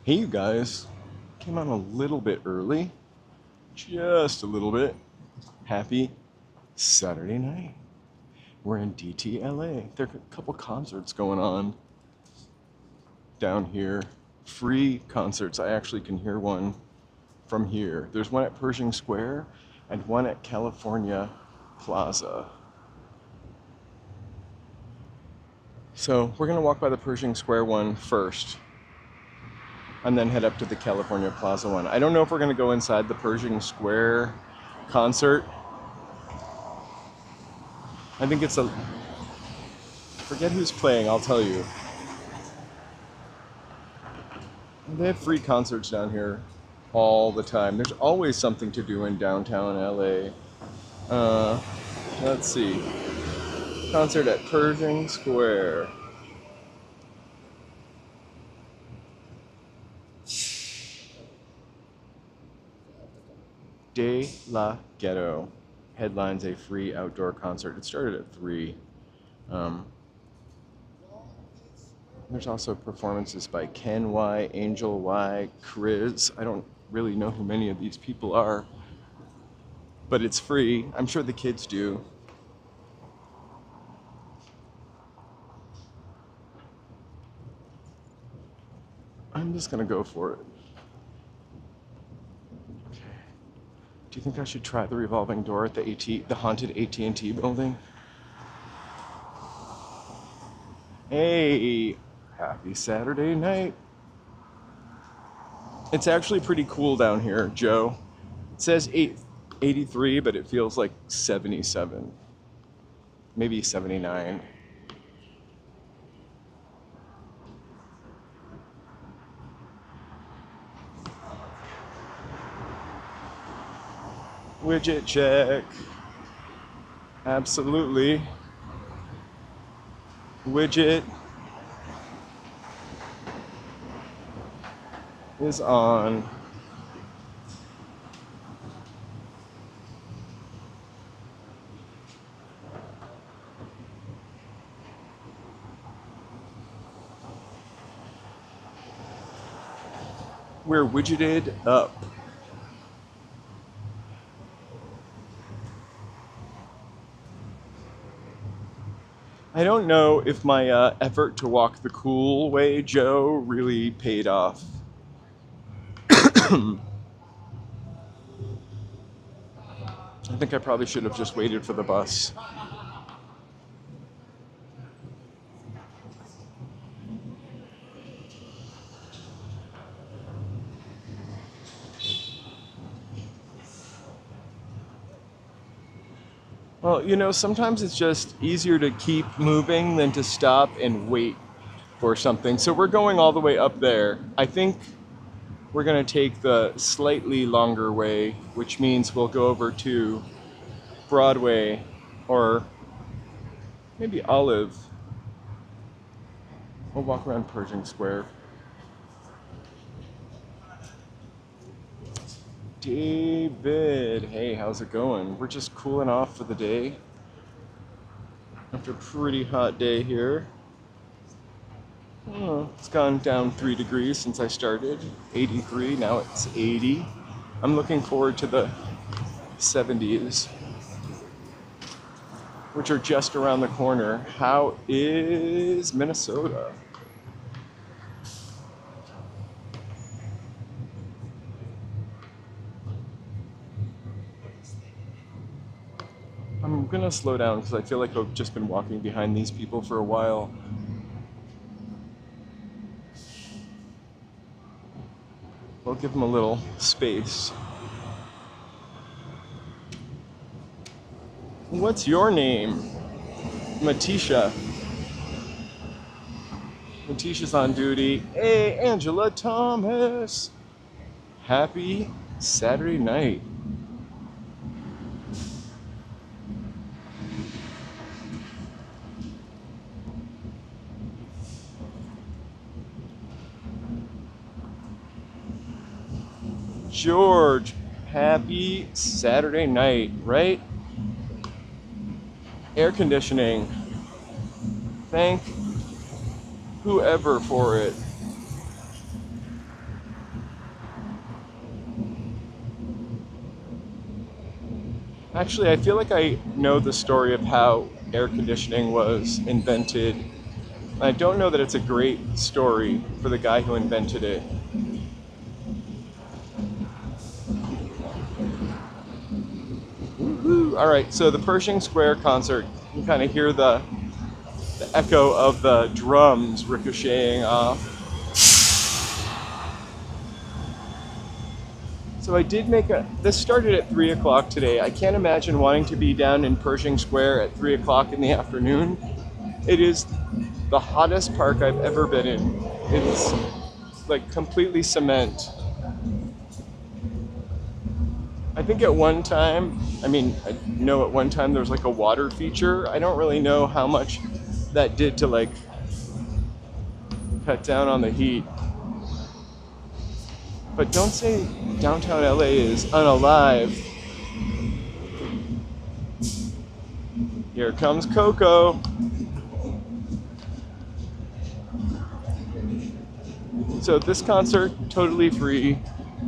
Hey, you guys. Came on a little bit early. Just a little bit. Happy Saturday night. We're in DTLA. There are a couple concerts going on down here. Free concerts. I actually can hear one from here. There's one at Pershing Square and one at California Plaza. So we're going to walk by the Pershing Square one first and then head up to the California Plaza one. I don't know if we're going to go inside the Pershing Square concert. I think it's forget who's playing, I'll tell you. They have free concerts down here all the time. There's always something to do in downtown LA. Let's see. Concert at Pershing Square. De La Ghetto headlines a free outdoor concert. It started at 3. There's also performances by Ken Y, Angel Y, Chris. I don't really know who many of these people are, but it's free. I'm sure the kids do. I'm just gonna go for it. Okay. Do you think I should try the revolving door at the haunted AT&T building? Hey, happy Saturday night. It's actually pretty cool down here, Joe. It says 83, but it feels like 77, maybe 79. Widget check. Absolutely. Widget is on. We're widgeted up. I don't know if my effort to walk the cool way, Joe, really paid off. I think I probably should have just waited for the bus. Well, you know, sometimes it's just easier to keep moving than to stop and wait for something. So we're going all the way up there. I think we're going to take the slightly longer way, which means we'll go over to Broadway or maybe Olive. We'll walk around Pershing Square. David, hey, how's it going? We're just cooling off for the day after a pretty hot day here. Oh, it's gone down 3 degrees since I started. 83, now it's 80. I'm looking forward to the 70s, which are just around the corner. How is Minnesota? I'm gonna slow down because I feel like I've just been walking behind these people for a while. We'll give them a little space. What's your name? Matisha. Matisha's on duty. Hey, Angela Thomas. Happy Saturday night. George, happy Saturday night, right? Air conditioning. Thank whoever for it. Actually, I feel like I know the story of how air conditioning was invented. I don't know that it's a great story for the guy who invented it. Woo-hoo. All right, so the Pershing Square concert, you kind of hear the echo of the drums ricocheting off. So I did this started at 3 o'clock today. I can't imagine wanting to be down in Pershing Square at 3 o'clock in the afternoon. It is the hottest park I've ever been in. It's like completely cement. I think at one time, I know at one time there was like a water feature. I don't really know how much that did to like cut down on the heat. But don't say downtown LA is unalive. Here comes Coco. So this concert, totally free.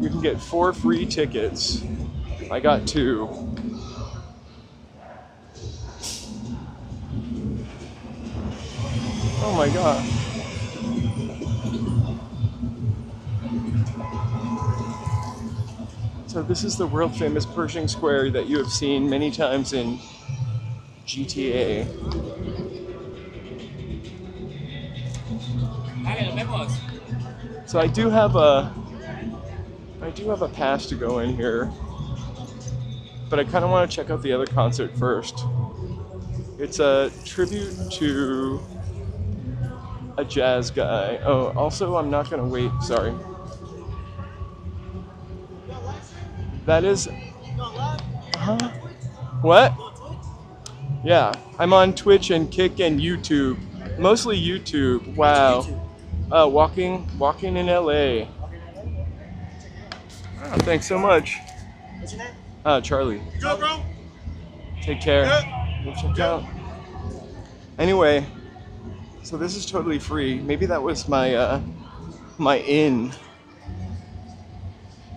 You can get 4 free tickets. I got 2. Oh my god. So this is the world famous Pershing Square that you have seen many times in GTA. So I do have a pass to go in here, but I kind of want to check out the other concert first. It's a tribute to a jazz guy. Oh, also I'm not gonna wait. Sorry. That is. Huh? What? Yeah, I'm on Twitch and Kick and YouTube. Mostly YouTube. Wow. Walking in LA. Oh, thanks so much. What's your name? Charlie. Good, bro. Take care. Go check out. Anyway, so this is totally free. Maybe that was my my inn.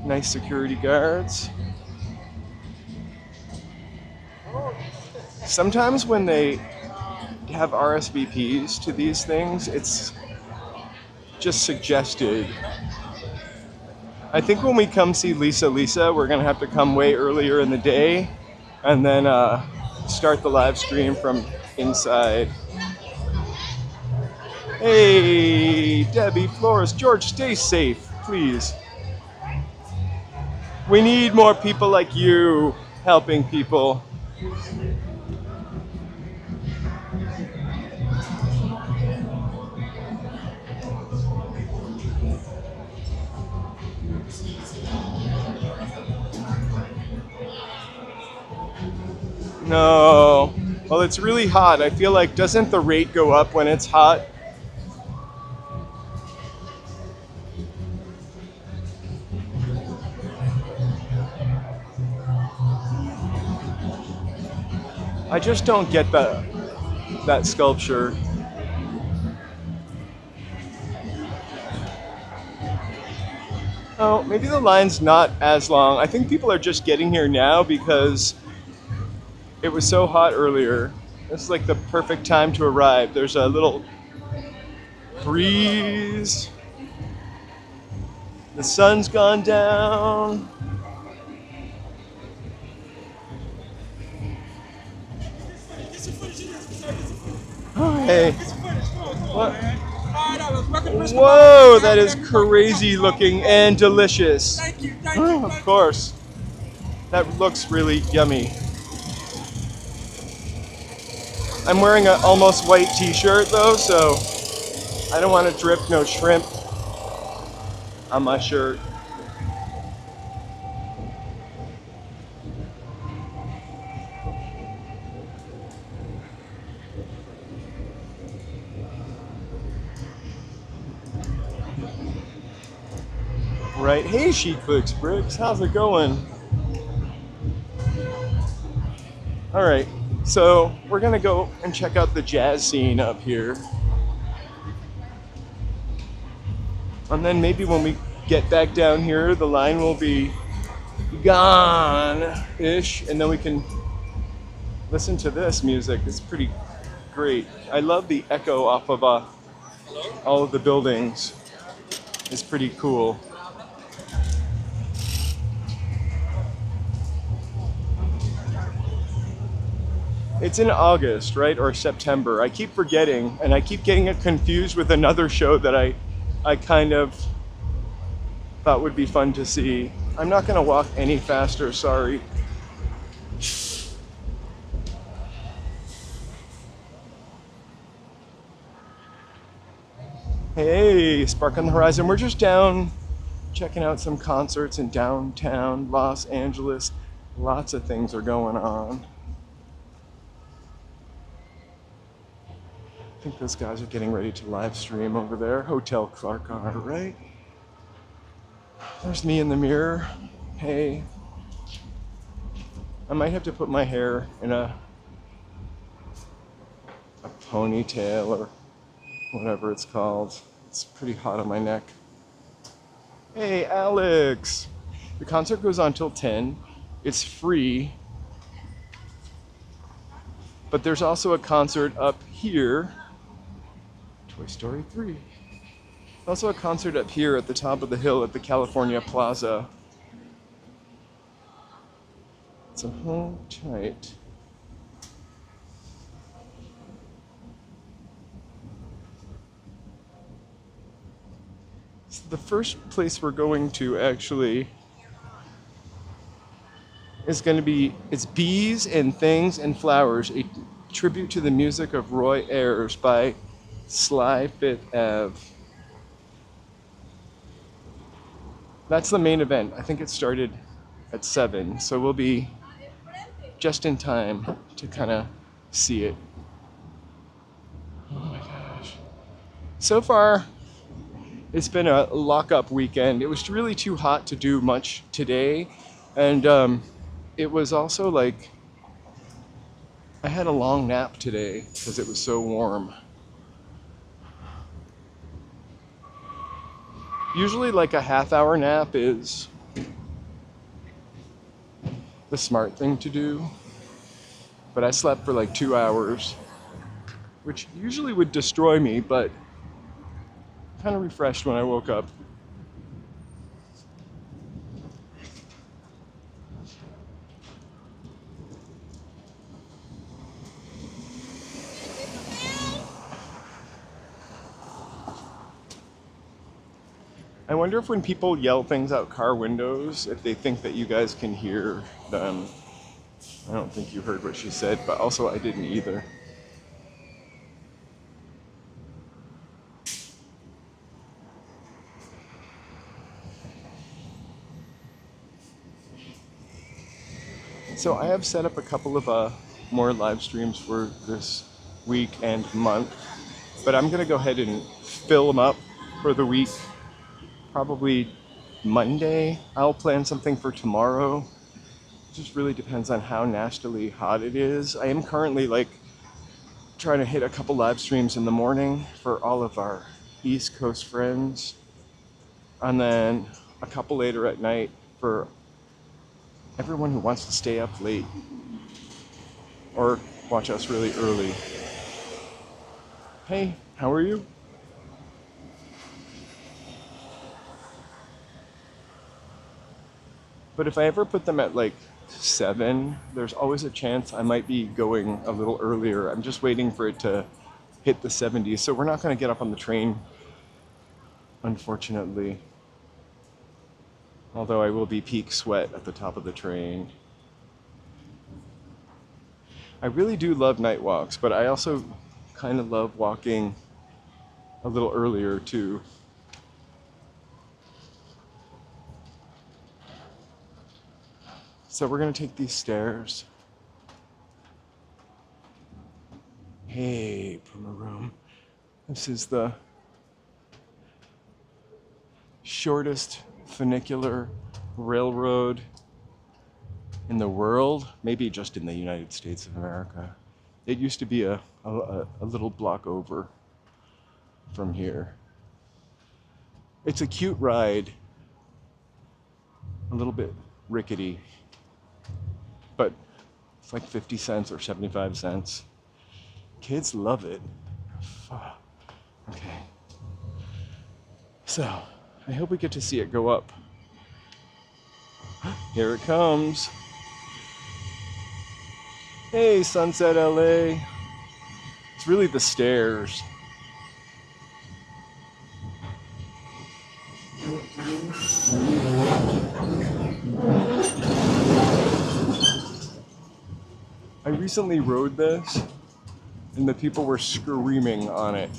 Nice security guards. Sometimes when they have RSVPs to these things, it's just suggested. I think when we come see Lisa, we're gonna have to come way earlier in the day and then start the live stream from inside. Hey, Debbie, Flores, George, stay safe, please. We need more people like you helping people. No. Well, it's really hot. I feel like, doesn't the rate go up when it's hot? I just don't get that sculpture. Oh, maybe the line's not as long. I think people are just getting here now because it was so hot earlier. This is like the perfect time to arrive. There's a little breeze. The sun's gone down. Oh, hey. What? Whoa, that is crazy looking and delicious. Thank you. Oh, of course. That looks really yummy. I'm wearing an almost white t-shirt though, so I don't want to drip no shrimp on my shirt. Right, hey Chic Flicks Bricks, how's it going? All right, so we're gonna go and check out the jazz scene up here. And then maybe when we get back down here, the line will be gone-ish, and then we can Listen to this music. It's pretty great. I love the echo off of all of the buildings. It's pretty cool. It's in August, right? Or September. I keep forgetting, and I keep getting it confused with another show that I kind of thought would be fun to see. I'm not going to walk any faster, sorry. Hey, Spark on the Horizon. We're just down checking out some concerts in downtown Los Angeles. Lots of things are going on. I think those guys are getting ready to live stream over there. Hotel Clark R, right? There's me in the mirror. Hey. I might have to put my hair in a ponytail or whatever it's called. It's pretty hot on my neck. Hey, Alex! The concert goes on till 10. It's free. But there's also a concert up here. Toy Story 3. Also a concert up here at the top of the hill at the California Plaza. So hold tight. So the first place we're going to actually is going to be, it's Bees and Things and Flowers, a tribute to the music of Roy Ayers by Sly Fifth Ave. That's the main event. I think it started at 7, so we'll be just in time to kind of see it. Oh my gosh. So far, it's been a lock-up weekend. It was really too hot to do much today, and it was also like, I had a long nap today because it was so warm. Usually like a half-hour nap is the smart thing to do, but I slept for like 2 hours, which usually would destroy me, but kind of refreshed when I woke up. I wonder if when people yell things out car windows, if they think that you guys can hear them. I don't think you heard what she said, but also I didn't either. So I have set up a couple of more live streams for this week and month, but I'm gonna go ahead and fill them up for the week. Probably Monday. I'll plan something for tomorrow. It just really depends on how nastily hot it is. I am currently like trying to hit a couple live streams in the morning for all of our East Coast friends, and then a couple later at night for everyone who wants to stay up late or watch us really early. Hey, how are you? But if I ever put them at like 7, there's always a chance I might be going a little earlier. I'm just waiting for it to hit the 70s, so we're not going to get up on the train, unfortunately. Although I will be peak sweat at the top of the train. I really do love night walks, but I also kind of love walking a little earlier too. So we're gonna take these stairs. Hey, Puma Room. This is the shortest funicular railroad in the world, maybe just in the United States of America. It used to be a little block over from here. It's a cute ride, a little bit rickety, but It's like 50 cents or 75 cents. Kids love it. Okay. So, I hope we get to see it go up. Here it comes. Hey, Sunset LA. It's really the stairs. I recently rode this, and the people were screaming on it.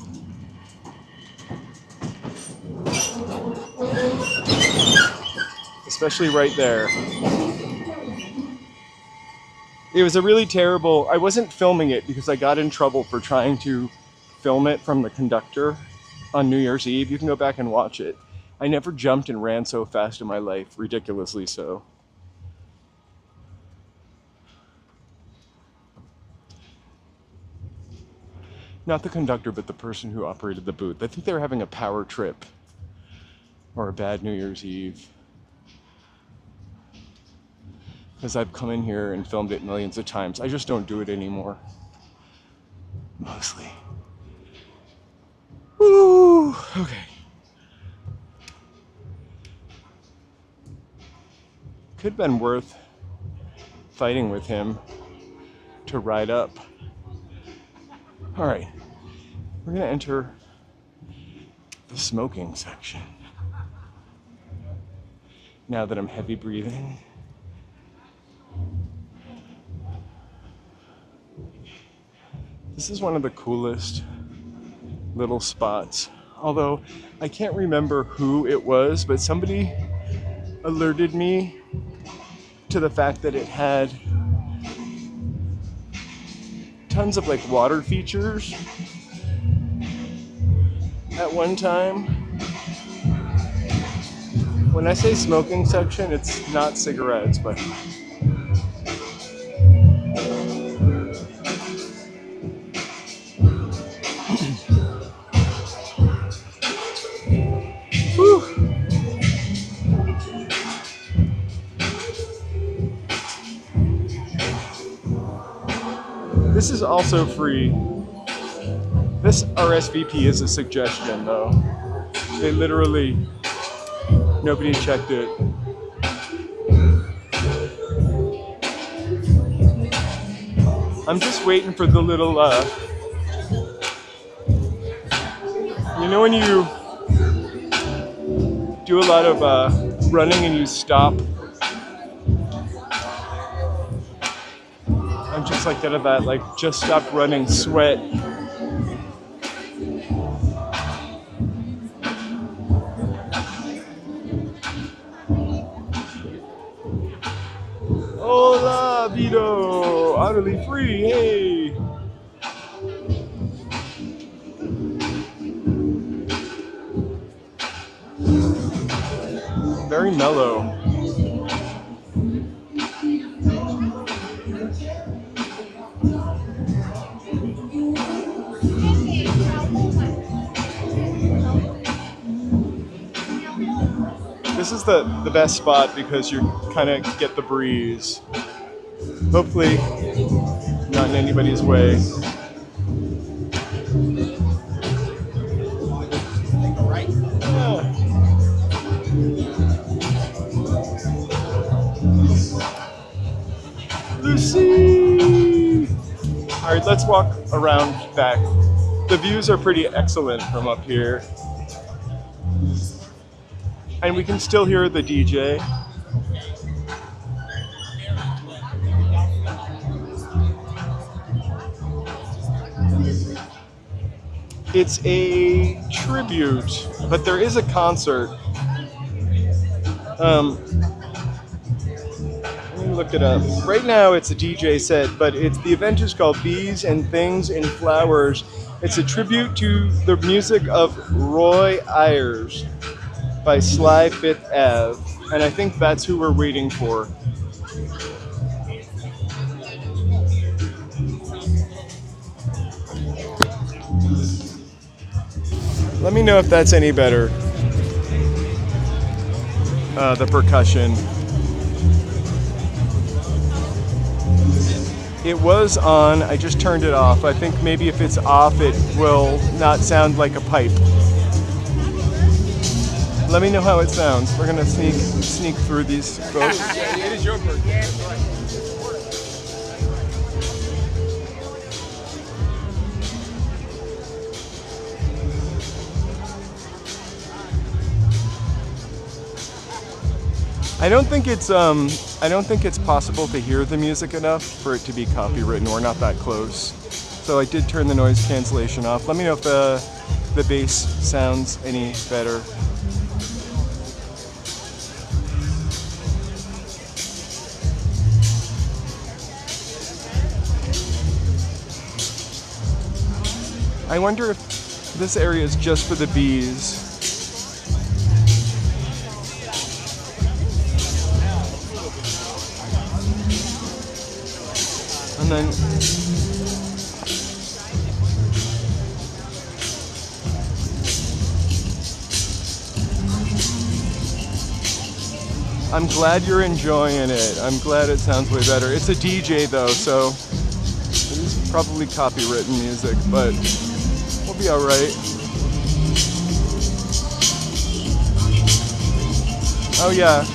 Especially right there. It was a really terrible, I wasn't filming it because I got in trouble for trying to film it from the conductor on New Year's Eve. You can go back and watch it. I never jumped and ran so fast in my life, ridiculously so. Not the conductor, but the person who operated the booth. I think they were having a power trip or a bad New Year's Eve. Because I've come in here and filmed it millions of times. I just don't do it anymore. Mostly. Woo! Okay. Could have been worth fighting with him to ride up. All right, we're gonna enter the smoking section. Now that I'm heavy breathing. This is one of the coolest little spots. Although I can't remember who it was, but somebody alerted me to the fact that it had tons of like water features at one time. When I say smoking section, it's not cigarettes, but this is also free. This RSVP is a suggestion though. They literally, nobody checked it. I'm just waiting for the little, you know when you do a lot of running and you stop? I'm just like out of that, like just stop running sweat. Hola, Vito! Utterly free, hey! Very mellow. This is the best spot because you kind of get the breeze. Hopefully, not in anybody's way. Yeah. Lucy! All right, let's walk around back. The views are pretty excellent from up here. And we can still hear the DJ. It's a tribute, but there is a concert. Let me look it up. Right now it's a DJ set, but the event is called Bees and Things and Flowers. It's a tribute to the music of Roy Ayers by Sly Fifth Ave, and I think that's who we're waiting for. Let me know if that's any better. The percussion. It was on, I just turned it off. I think maybe if it's off, it will not sound like a pipe. Let me know how it sounds. We're gonna sneak through these folks. Yeah, it is your birthday. That's right. I don't think it's possible to hear the music enough for it to be copywritten. We're not that close. So I did turn the noise cancellation off. Let me know if the bass sounds any better. I wonder if this area is just for the bees. And then I'm glad you're enjoying it. I'm glad it sounds way better. It's a DJ though, so it is probably copywritten music, but we'll be all right. Oh yeah,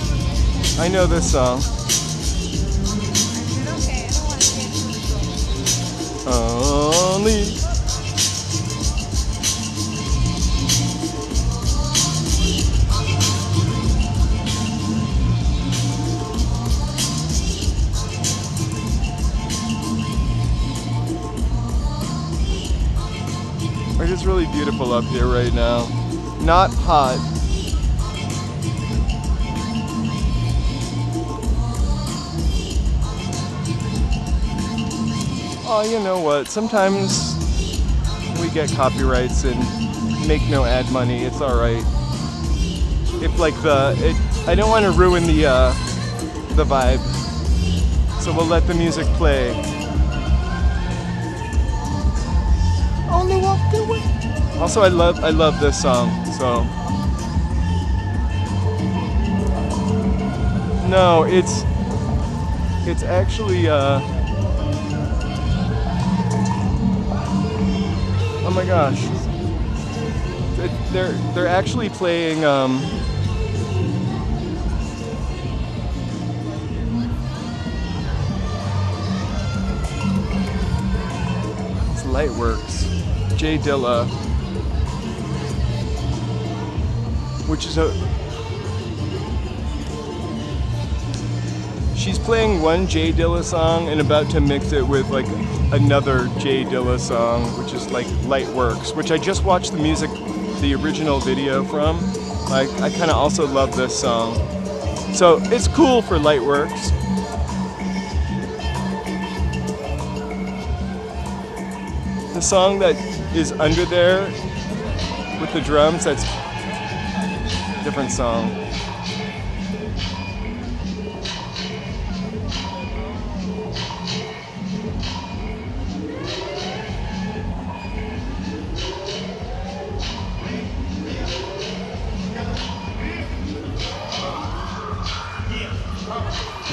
I know this song. Only. It is really beautiful up here right now. Not hot. Oh, you know what? Sometimes we get copyrights and make no ad money. It's all right. If like I don't want to ruin the vibe, so we'll let the music play. Only walk away. Also, I love this song. So no, it's actually. Oh my gosh. They're actually playing it's Lightworks, J Dilla, which is she's playing one J Dilla song and about to mix it with like another J Dilla song, which is like Lightworks, which I just watched the original video from. Like, I kind of also love this song. So it's cool for Lightworks. The song that is under there with the drums, that's a different song.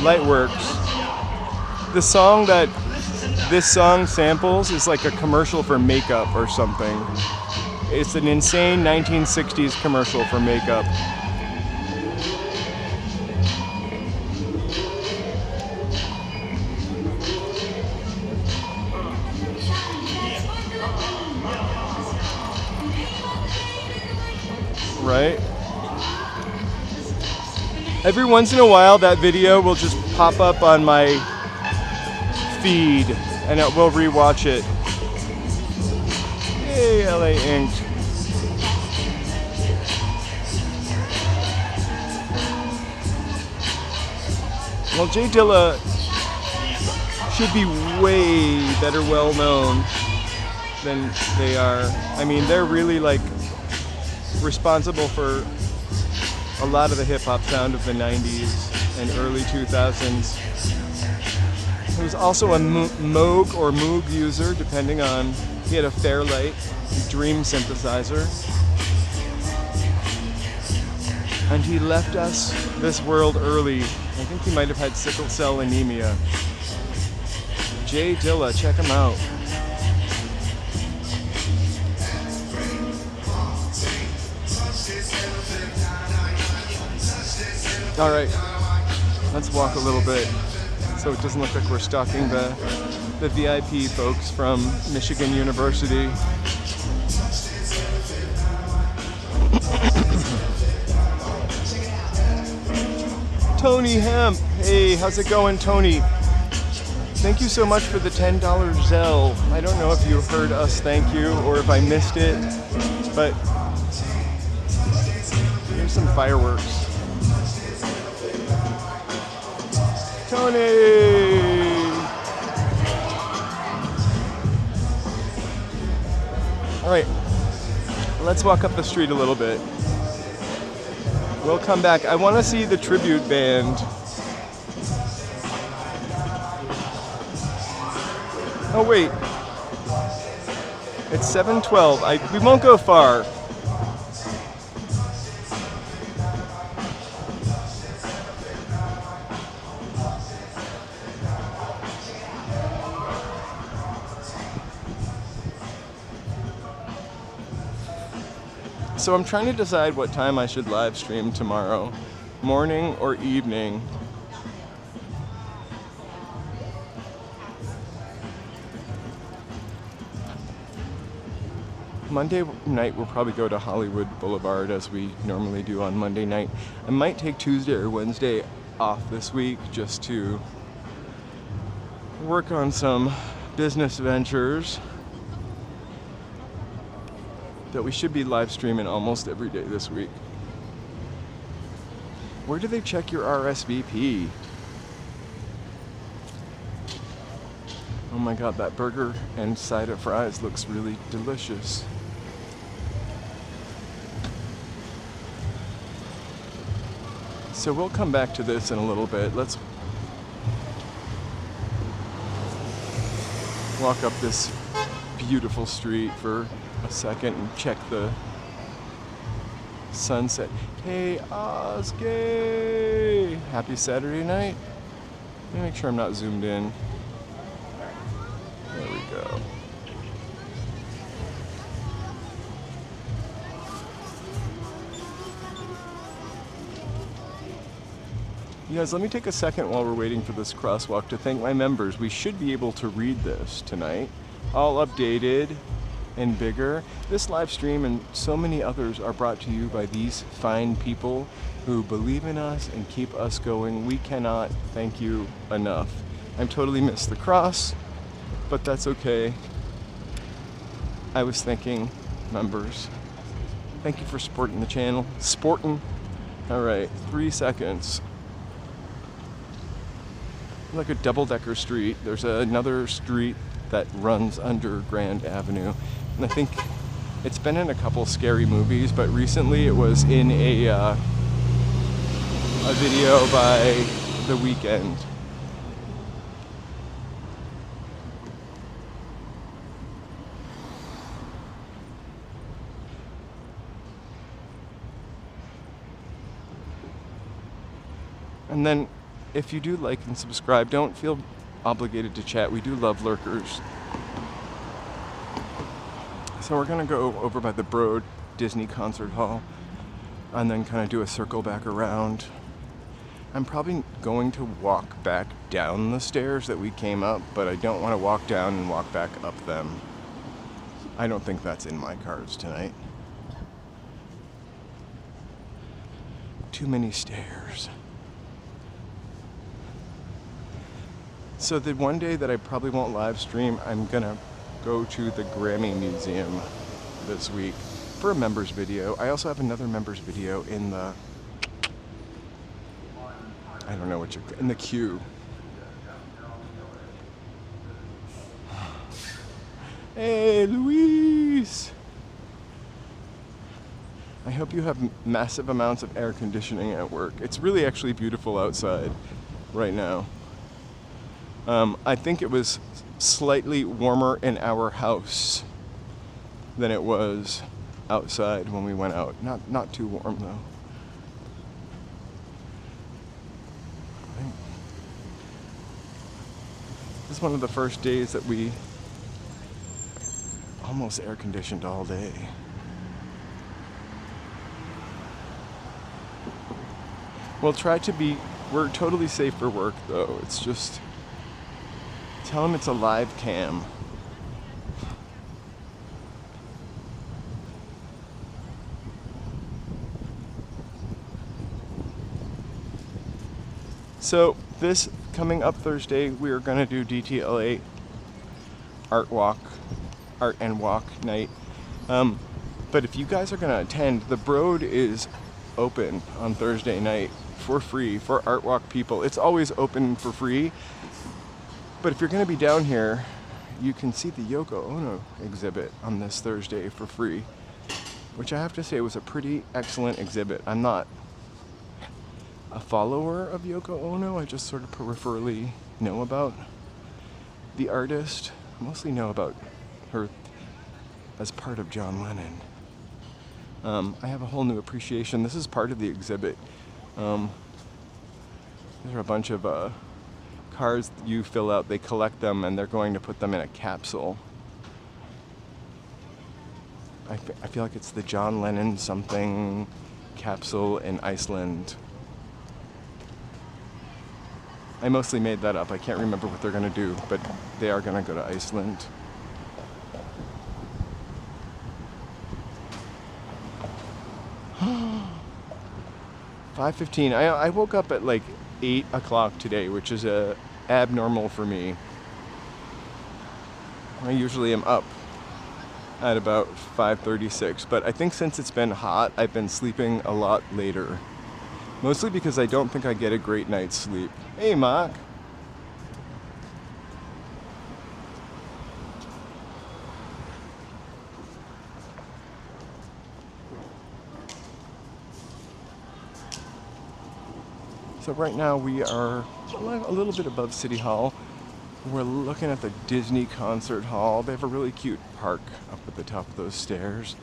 Lightworks. The song that this song samples is like a commercial for makeup or something. It's an insane 1960s commercial for makeup. Right? Every once in a while, that video will just pop up on my feed, and it will rewatch it. Yay, LA Inked. Well, J Dilla should be way better well known than they are. I mean, they're really like responsible for a lot of the hip-hop sound of the 90s and early 2000s. He was also a Moog or Moog user, depending on, he had a Fairlight Dream synthesizer. And he left us this world early. I think he might have had sickle cell anemia. Jay Dilla, check him out. All right, let's walk a little bit so it doesn't look like we're stalking the VIP folks from Michigan University. Tony Hemp, hey, how's it going, Tony? Thank you so much for the $10 Zelle. I don't know if you heard us thank you or if I missed it, but here's some fireworks. Tony! All right, let's walk up the street a little bit. We'll come back. I want to see the tribute band. Oh wait, it's 7:12. We won't go far. So I'm trying to decide what time I should live stream tomorrow, morning or evening. Monday night we'll probably go to Hollywood Boulevard as we normally do on Monday night. I might take Tuesday or Wednesday off this week just to work on some business ventures that we should be live streaming almost every day this week. Where do they check your RSVP? Oh my god, that burger and side of fries looks really delicious. So we'll come back to this in a little bit. Let's walk up this beautiful street for a second and check the sunset. Hey, Osgay! Happy Saturday night. Let me make sure I'm not zoomed in. There we go. You guys, let me take a second while we're waiting for this crosswalk to thank my members. We should be able to read this tonight. All updated and bigger. This live stream and so many others are brought to you by these fine people who believe in us and keep us going. We cannot thank you enough. I've totally missed the cross, but that's okay. I was thanking members. Thank you for supporting the channel. Sporting. All right, 3 seconds. Like a double-decker street. There's another street that runs under Grand Avenue. And I think it's been in a couple scary movies, but recently it was in a video by The Weeknd. And then if you do like and subscribe, don't feel obligated to chat. We do love lurkers. So we're gonna go over by the Broad Disney Concert Hall and then kind of do a circle back around. I'm probably going to walk back down the stairs that we came up, but I don't want to walk down and walk back up them. I don't think that's in my cards tonight. Too many stairs. So the one day that I probably won't live stream, I'm gonna go to the Grammy Museum this week for a members video. I also have another members video in the, I don't know what you're, in the queue. Hey, Luis! I hope you have massive amounts of air conditioning at work. It's really actually beautiful outside right now. I think it was slightly warmer in our house than it was outside when we went out. Not too warm though. is one of the first days that we almost air conditioned all day. We'll try to be, we're totally safe for work though. It's just, tell them it's a live cam. So this coming up Thursday, we are going to do DTLA art and walk night. But if you guys are going to attend, the Broad is open on Thursday night for free for art walk people. It's always open for free. But if you're going to be down here, you can see the Yoko Ono exhibit on this Thursday for free, which I have to say was a pretty excellent exhibit. I'm not a follower of Yoko Ono. I just sort of peripherally know about the artist. I mostly know about her as part of John Lennon. I have a whole new appreciation. This is part of the exhibit. These are a bunch of cards you fill out. They collect them and they're going to put them in a capsule. I feel like it's the John Lennon something capsule in Iceland. I mostly made that up. I can't remember what they're going to do, but they are going to go to Iceland. $5:15. I woke up at like 8 o'clock today, which is abnormal for me. I usually am up at about 5:36, but I think since it's been hot, I've been sleeping a lot later. Mostly because I don't think I get a great night's sleep. Hey, Mark. So right now we are a little bit above City Hall. We're looking at the Disney Concert Hall. They have a really cute park up at the top of those stairs.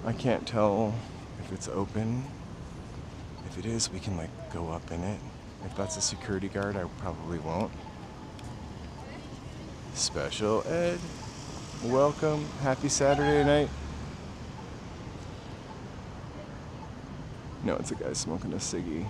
I can't tell if it's open. If it is, we can like go up in it. If that's a security guard, I probably won't. Special Ed, welcome. Happy Saturday night. No, it's a guy smoking a ciggy.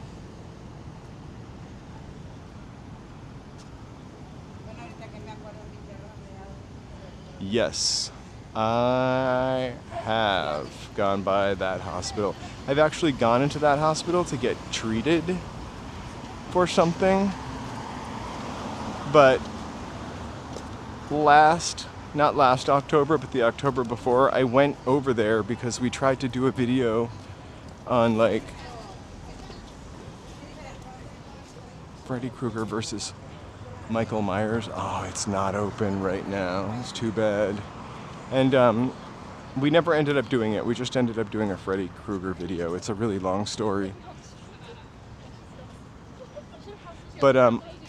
Yes, I have gone by that hospital. I've actually gone into that hospital to get treated for something. But not last October, but the October before, I went over there because we tried to do a video on like Freddy Krueger versus Michael Myers. Oh, it's not open right now. It's too bad. And we never ended up doing it. We just ended up doing a Freddy Krueger video. It's a really long story. But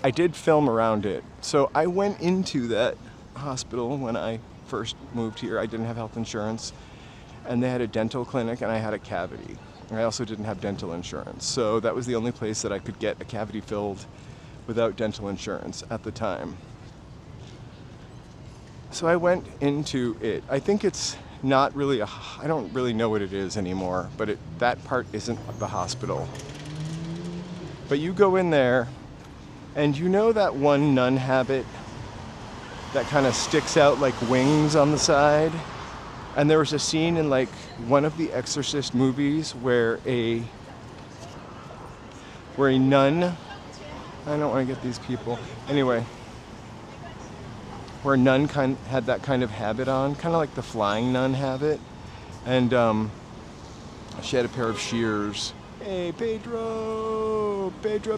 I did film around it. So I went into that hospital when I first moved here. I didn't have health insurance. And they had a dental clinic and I had a cavity. And I also didn't have dental insurance. So that was the only place that I could get a cavity filled without dental insurance at the time. So I went into it. I think it's not really I don't really know what it is anymore, but that part isn't the hospital. But you go in there, and you know that one nun habit that kind of sticks out like wings on the side? And there was a scene in like one of the Exorcist movies where a nun, I don't want to get these people. Anyway, where a nun had that kind of habit on, kind of like the flying nun habit. And she had a pair of shears. Hey, Pedro! Pedro!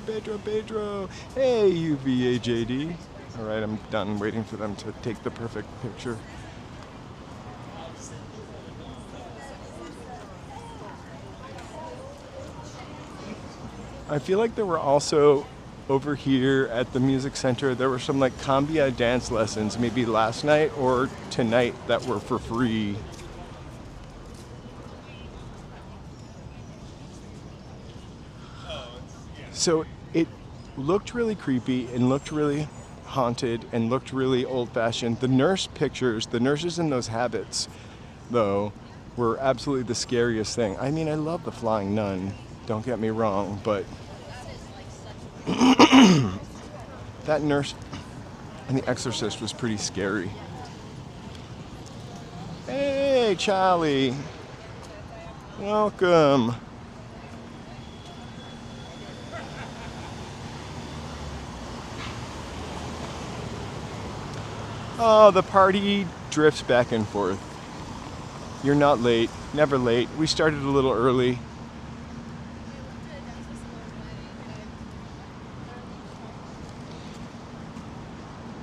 Hey, UVAJD. All right, I'm done waiting for them to take the perfect picture. I feel like there were also over here at the music center, there were some like Cambia dance lessons, maybe last night or tonight, that were for free. So it looked really creepy and looked really haunted and looked really old-fashioned. The nurse pictures, the nurses in those habits, though, were absolutely the scariest thing. I mean, I love the flying nun, don't get me wrong, but that nurse in The Exorcist was pretty scary. Hey, Charlie. Welcome. Oh, the party drifts back and forth. You're not late, never late. We started a little early.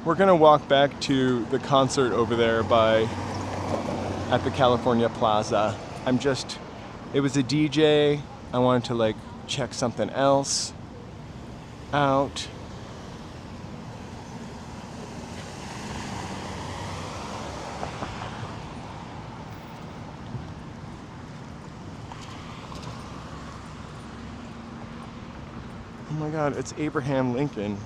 We're gonna walk back to the concert over there at the California Plaza. It was a DJ. I wanted to like check something else out. Oh my God, it's Abraham Lincoln.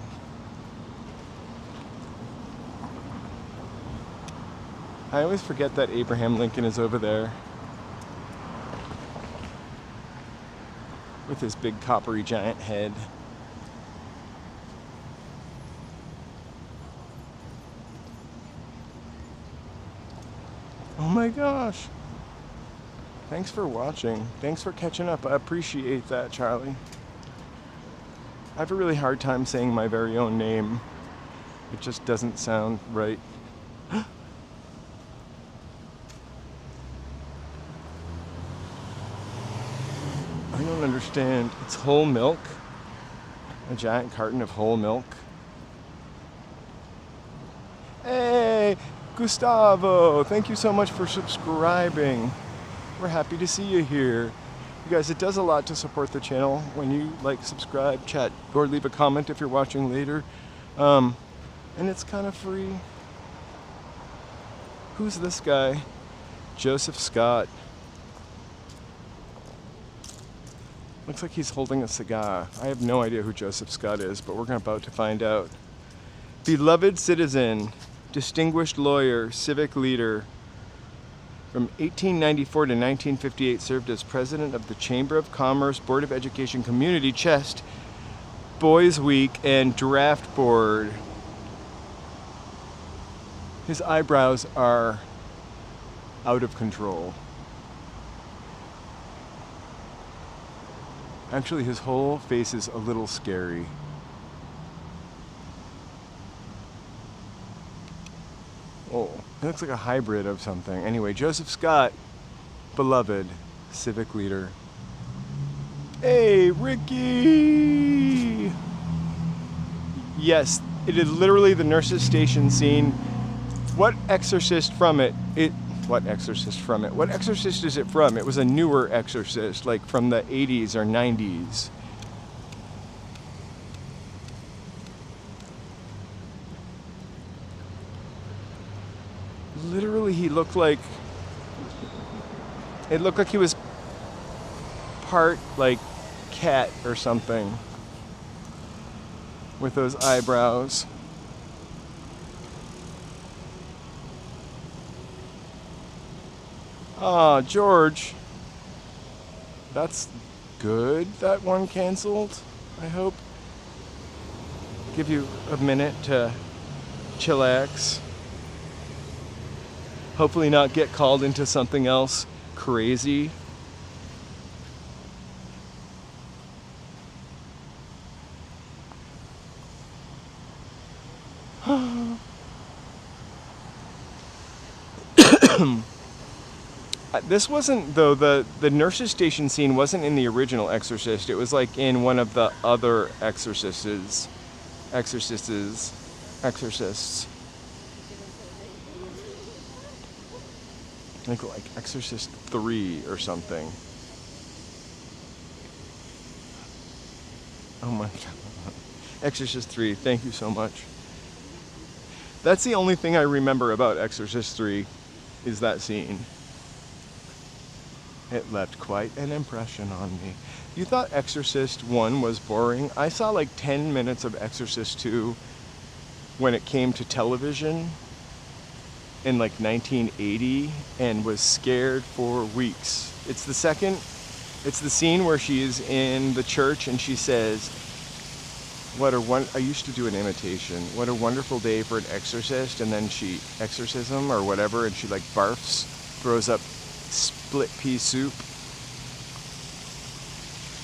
I always forget that Abraham Lincoln is over there with his big coppery giant head. Oh my gosh. Thanks for watching. Thanks for catching up. I appreciate that, Charlie. I have a really hard time saying my very own name. It just doesn't sound right. I don't understand. It's whole milk? A giant carton of whole milk? Hey, Gustavo, thank you so much for subscribing. We're happy to see you here. You guys, it does a lot to support the channel when you like, subscribe, chat, or leave a comment if you're watching later. And it's kind of free. Who's this guy? Joseph Scott. Looks like he's holding a cigar. I have no idea who Joseph Scott is, but we're about to find out. Beloved citizen, distinguished lawyer, civic leader. From 1894 to 1958, served as president of the Chamber of Commerce, Board of Education, Community Chest, Boys Week, and Draft Board. His eyebrows are out of control. Actually, his whole face is a little scary. Oh, it looks like a hybrid of something. Anyway, Joseph Scott, beloved civic leader. Hey, Ricky! Yes, it is literally the nurse's station scene. What exorcist from it? What exorcist from it? What exorcist is it from? It was a newer exorcist, like from the 80s or 90s. Literally, it looked like he was part like cat or something with those eyebrows. Ah, George. That's good. That one canceled, I hope. Give you a minute to chillax. Hopefully not get called into something else crazy. This wasn't, though, the nurse's station scene wasn't in the original Exorcist. It was like in one of the other Exorcists. I think like Exorcist 3 or something. Oh my God. Exorcist 3, thank you so much. That's the only thing I remember about Exorcist 3, is that scene. It left quite an impression on me. You thought Exorcist 1 was boring? I saw like 10 minutes of Exorcist 2 when it came to television in like 1980 and was scared for weeks. It's the scene where she is in the church and she says, I used to do an imitation. What a wonderful day for an exorcist, and then she exorcism or whatever, and she like barfs, throws up split pea soup.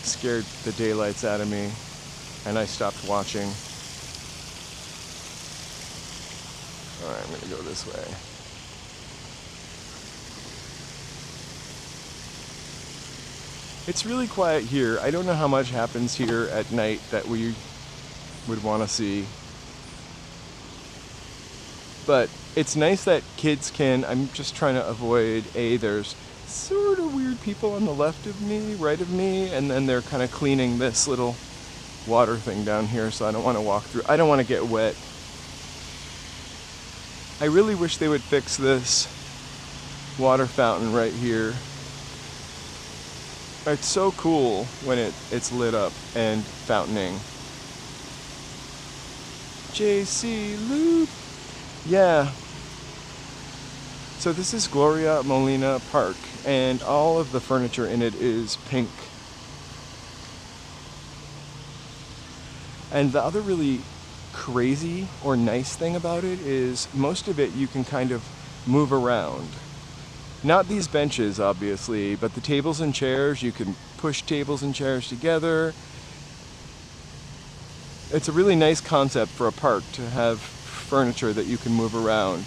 Scared the daylights out of me, and I stopped watching. Alright, I'm gonna go this way. It's really quiet here. I don't know how much happens here at night that we would want to see. But it's nice that kids can, I'm just trying to avoid, there's sort of weird people on the left of me, right of me, and then they're kind of cleaning this little water thing down here, so I don't want to walk through. I don't want to get wet. I really wish they would fix this water fountain right here. It's so cool when it's lit up and fountaining. JC Loop. Yeah. So this is Gloria Molina Park, and all of the furniture in it is pink. And the other really crazy or nice thing about it is most of it you can kind of move around. Not these benches, obviously, but the tables and chairs, you can push tables and chairs together. It's a really nice concept for a park to have furniture that you can move around.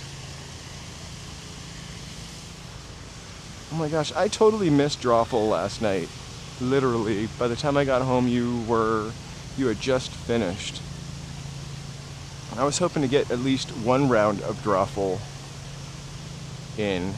Oh my gosh, I totally missed Drawful last night. Literally, by the time I got home, you had just finished. I was hoping to get at least one round of Drawful in.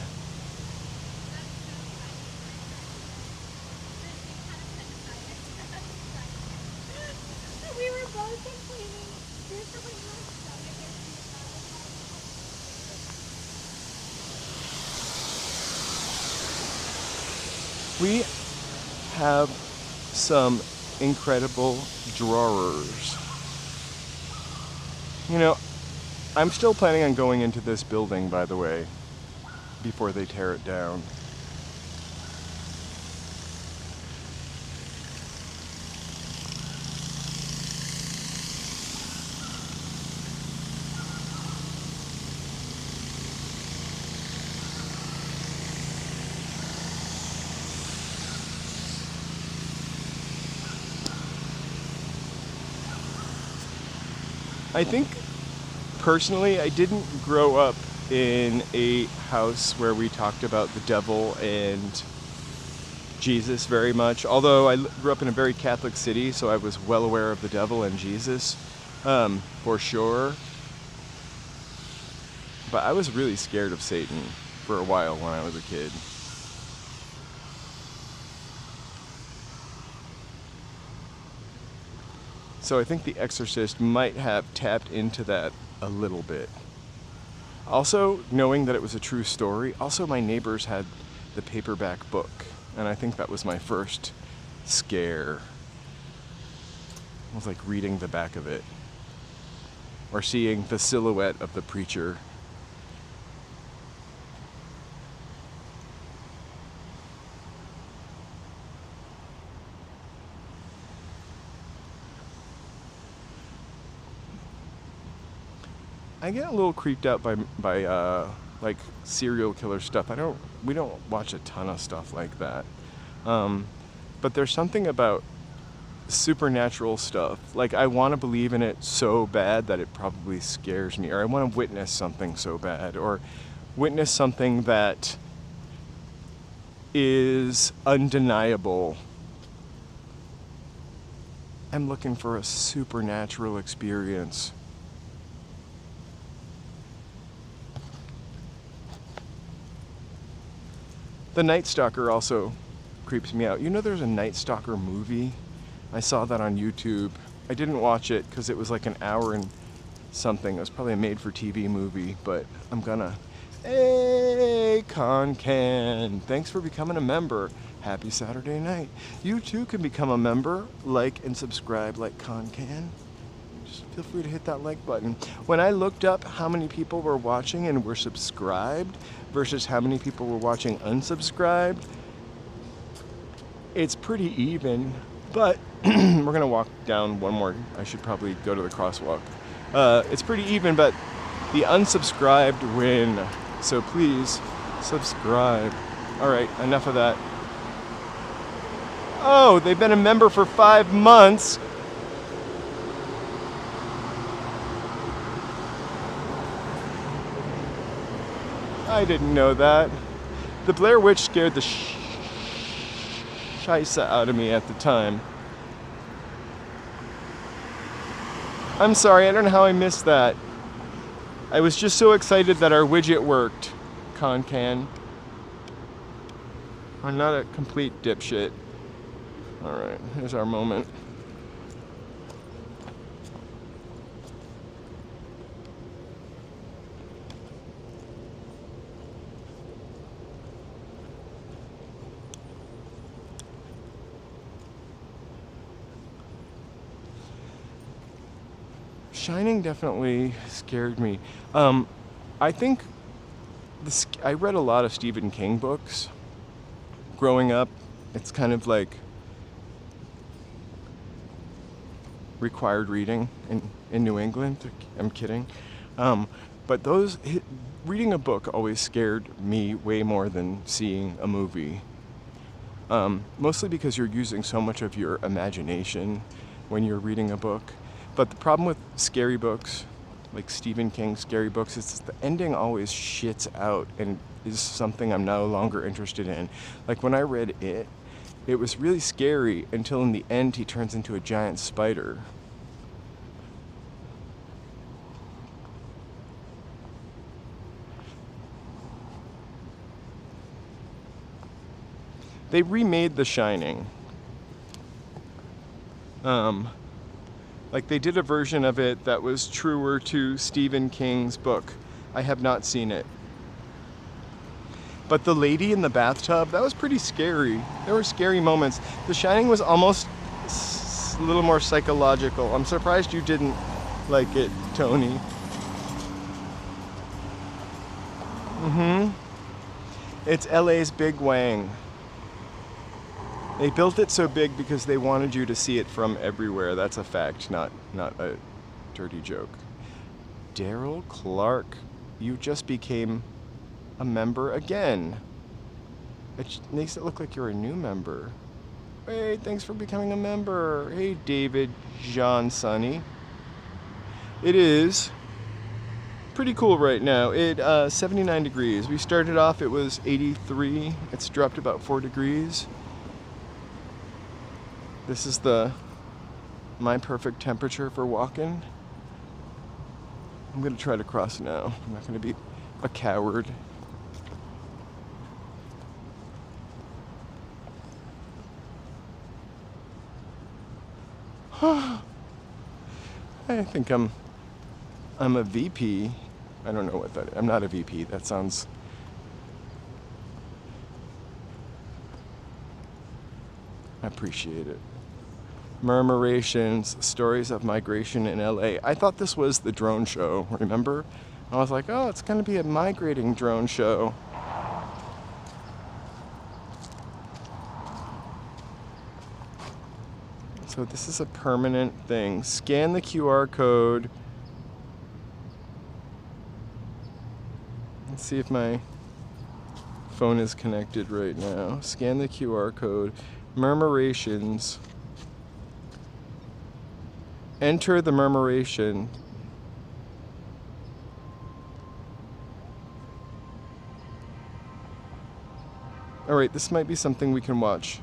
We have some incredible drawers. You know, I'm still planning on going into this building, by the way, before they tear it down. I think, personally, I didn't grow up in a house where we talked about the devil and Jesus very much. Although I grew up in a very Catholic city, so I was well aware of the devil and Jesus, for sure. But I was really scared of Satan for a while when I was a kid. So I think The Exorcist might have tapped into that a little bit. Also, knowing that it was a true story, also my neighbors had the paperback book, and I think that was my first scare. I was like reading the back of it, or seeing the silhouette of the preacher. I get a little creeped out by like serial killer stuff. We don't watch a ton of stuff like that. But there's something about supernatural stuff. Like I want to believe in it so bad that it probably scares me, or I want to witness something so bad, or witness something that is undeniable. I'm looking for a supernatural experience. The Night Stalker also creeps me out. You know there's a Night Stalker movie? I saw that on YouTube. I didn't watch it because it was like an hour and something. It was probably a made-for-TV movie, but I'm gonna... Hey, Concan! Thanks for becoming a member. Happy Saturday night. You too can become a member. Like and subscribe like Concan. Just feel free to hit that like button. When I looked up how many people were watching and were subscribed versus how many people were watching unsubscribed, it's pretty even, but we're gonna walk down one more. I should probably go to the crosswalk. It's pretty even, but the unsubscribed win. So please subscribe. All right, enough of that. Oh, they've been a member for 5 months. I didn't know that. The Blair Witch scared the scheisse out of me at the time. I'm sorry, I don't know how I missed that. I was just so excited that our widget worked. Concan. I'm not a complete dipshit. Alright, here's our moment. Shining definitely scared me. I think I read a lot of Stephen King books growing up. It's kind of like required reading in New England. I'm kidding. But reading a book always scared me way more than seeing a movie. Mostly because you're using so much of your imagination when you're reading a book. But the problem with scary books, like Stephen King scary books, is the ending always shits out and is something I'm no longer interested in. Like when I read it was really scary until in the end he turns into a giant spider. They remade The Shining. Like they did a version of it that was truer to Stephen King's book. I have not seen it. But the lady in the bathtub, that was pretty scary. There were scary moments. The Shining was almost a little more psychological. I'm surprised you didn't like it, Tony. It's LA's Big Wang. They built it so big because they wanted you to see it from everywhere. That's a fact, not a dirty joke. Daryl Clark, you just became a member again. It makes it look like you're a new member. Hey, thanks for becoming a member. Hey, David John Sonny. It is pretty cool right now. It's 79 degrees. We started off, it was 83. It's dropped about 4 degrees. This is my perfect temperature for walking. I'm gonna try to cross now. I'm not gonna be a coward. I think I'm a VP. I don't know what that is. I'm not a VP. That sounds... I appreciate it. Murmurations, stories of migration in LA. I thought this was the drone show, remember? I was like, oh, it's gonna be a migrating drone show. So this is a permanent thing. Scan the QR code. Let's see if my phone is connected right now. Scan the QR code. Murmurations. Enter the murmuration. Alright, this might be something we can watch.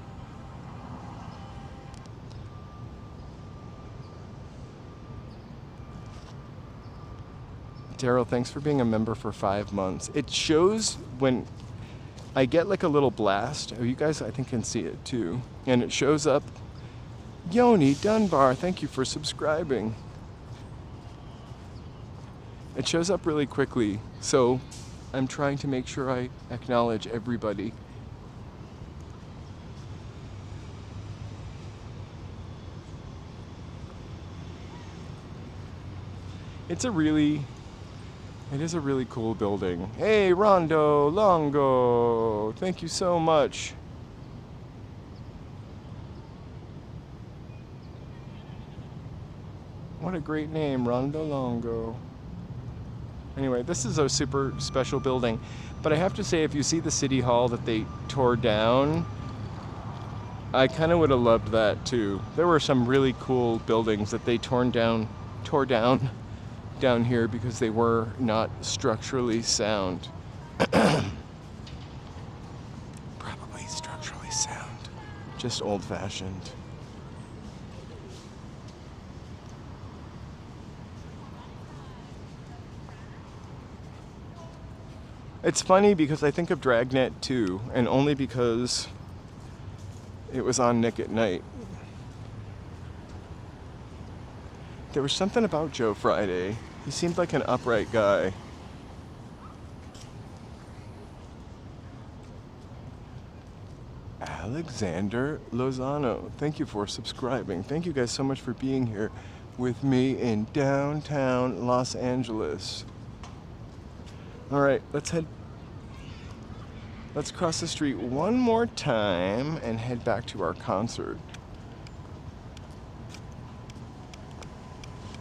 Daryl, thanks for being a member for 5 months. It shows when I get like a little blast. Oh, you guys I think can see it too. And it shows up. Yoni Dunbar, thank you for subscribing. It shows up really quickly, so I'm trying to make sure I acknowledge everybody. It is a really cool building. Hey, Rondo Longo, thank you so much. What a great name, Rondo Longo. Anyway, this is a super special building, but I have to say, if you see the city hall that they tore down, I kind of would have loved that too. There were some really cool buildings that they tore down here because they were not structurally sound. Probably structurally sound, just old-fashioned. It's funny because I think of Dragnet too, and only because it was on Nick at Night. There was something about Joe Friday. He seemed like an upright guy. Alexander Lozano, thank you for subscribing. Thank you guys so much for being here with me in downtown Los Angeles. All right, let's cross the street one more time and head back to our concert.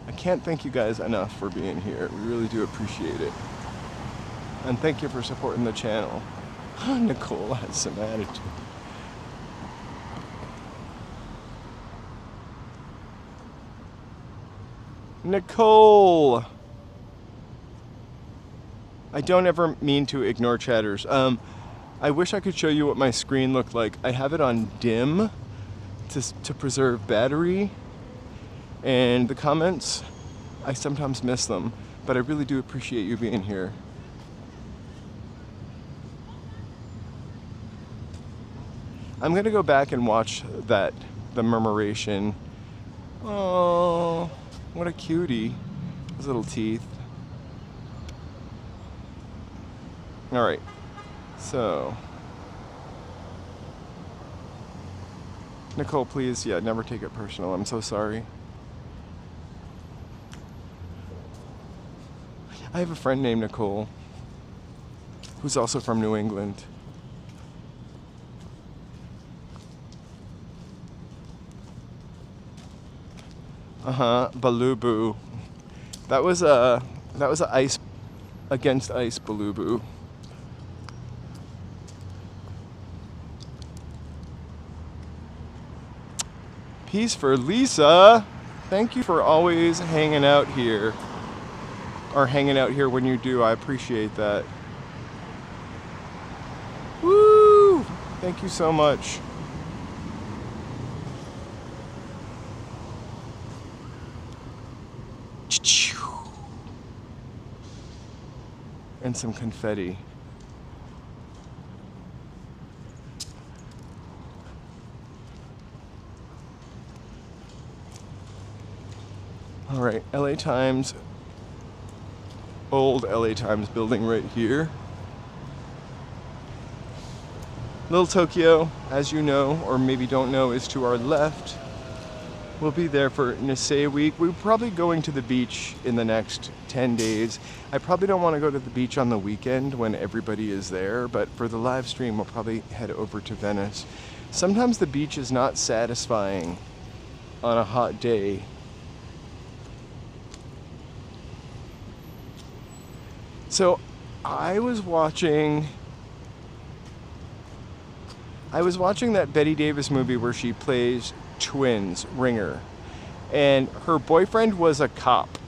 I can't thank you guys enough for being here. We really do appreciate it. And thank you for supporting the channel. Nicole has some attitude. Nicole! I don't ever mean to ignore chatters. I wish I could show you what my screen looked like. I have it on dim to preserve battery, and the comments, I sometimes miss them, but I really do appreciate you being here. I'm gonna go back and watch the Murmuration. Oh, what a cutie. His little teeth. All right, so Nicole, please, never take it personal. I'm so sorry. I have a friend named Nicole who's also from New England. Balubu. That was a ice against ice Balubu. Peace for Lisa. Thank you for always hanging out here. Or hanging out here when you do. I appreciate that. Woo! Thank you so much. And some confetti. All right, LA Times, old LA Times building right here. Little Tokyo, as you know, or maybe don't know, is to our left. We'll be there for Nisei Week. We're probably going to the beach in the next 10 days. I probably don't want to go to the beach on the weekend when everybody is there, but for the live stream, we'll probably head over to Venice. Sometimes the beach is not satisfying on a hot day. So I was watching that Bette Davis movie where she plays twins, Ringer, and her boyfriend was a copper,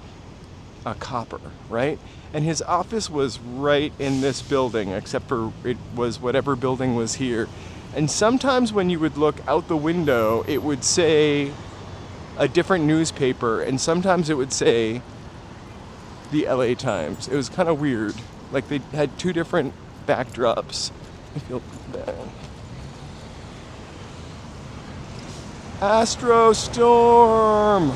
right? And his office was right in this building, except for it was whatever building was here. And sometimes when you would look out the window, it would say a different newspaper, and sometimes it would say the LA Times. It was kind of weird. Like they had two different backdrops. I feel bad. Astro Storm!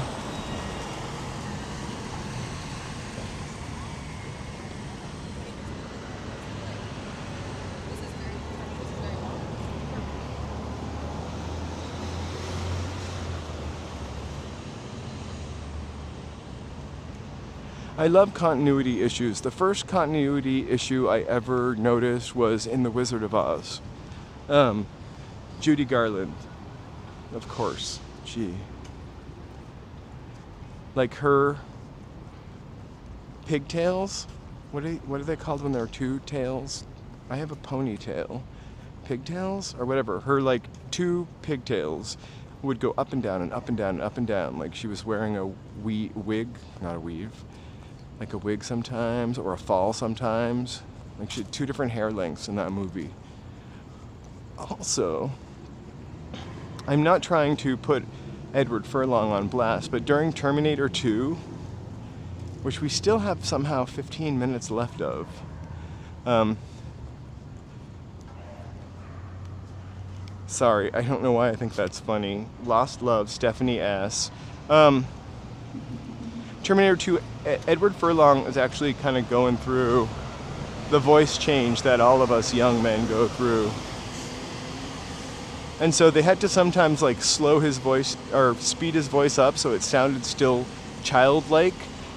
I love continuity issues. The first continuity issue I ever noticed was in The Wizard of Oz. Judy Garland, of course. Gee. Like her pigtails? What are they called when there are two tails? I have a ponytail. Pigtails? Or whatever. Her like two pigtails would go up and down and up and down and up and down. Like she was wearing a wig, not a weave. Like a wig sometimes, or a fall sometimes. Like she had two different hair lengths in that movie. Also, I'm not trying to put Edward Furlong on blast, but during Terminator 2, which we still have somehow 15 minutes left of, sorry, I don't know why I think that's funny. Lost Love, Stephanie S. Terminator 2, Edward Furlong is actually kind of going through the voice change that all of us young men go through. And so they had to sometimes like slow his voice or speed his voice up so it sounded still childlike.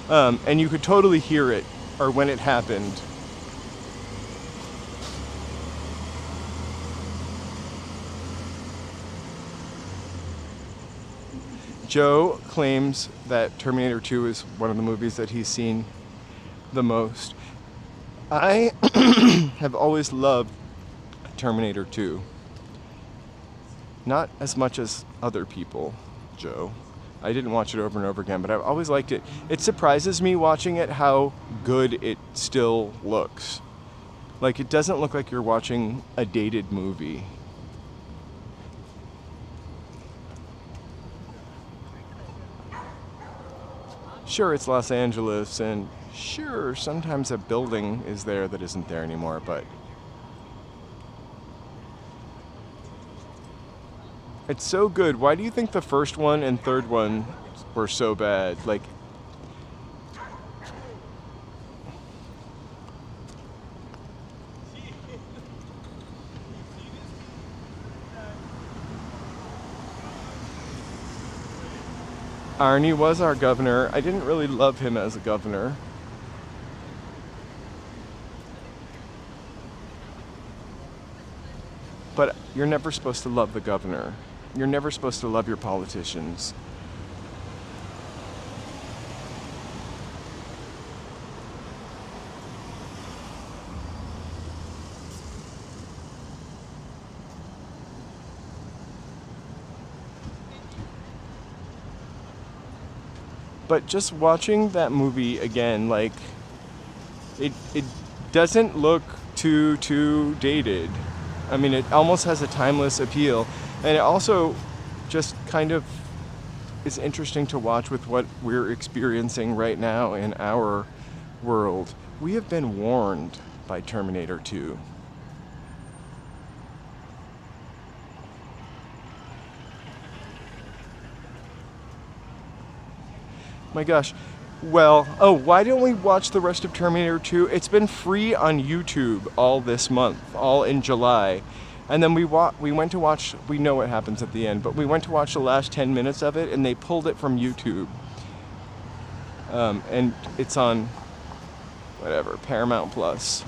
And you could totally hear it, or when it happened. Joe claims that Terminator 2 is one of the movies that he's seen the most. I have always loved Terminator 2. Not as much as other people, Joe. I didn't watch it over and over again, but I've always liked it. It surprises me watching it how good it still looks. Like, it doesn't look like you're watching a dated movie. Sure, it's Los Angeles, and sure, sometimes a building is there that isn't there anymore, but it's so good. Why do you think the first one and third one were so bad? Like, Arnie was our governor. I didn't really love him as a governor. But you're never supposed to love the governor. You're never supposed to love your politicians. But just watching that movie again, like, it doesn't look too dated. I mean, it almost has a timeless appeal. And it also just kind of is interesting to watch with what we're experiencing right now in our world. We have been warned by Terminator 2. My gosh. Well, why don't we watch the rest of Terminator 2? It's been free on YouTube all this month, all in July. And then we went to watch, we know what happens at the end, but we went to watch the last 10 minutes of it, and they pulled it from YouTube. And it's on, whatever, Paramount Plus.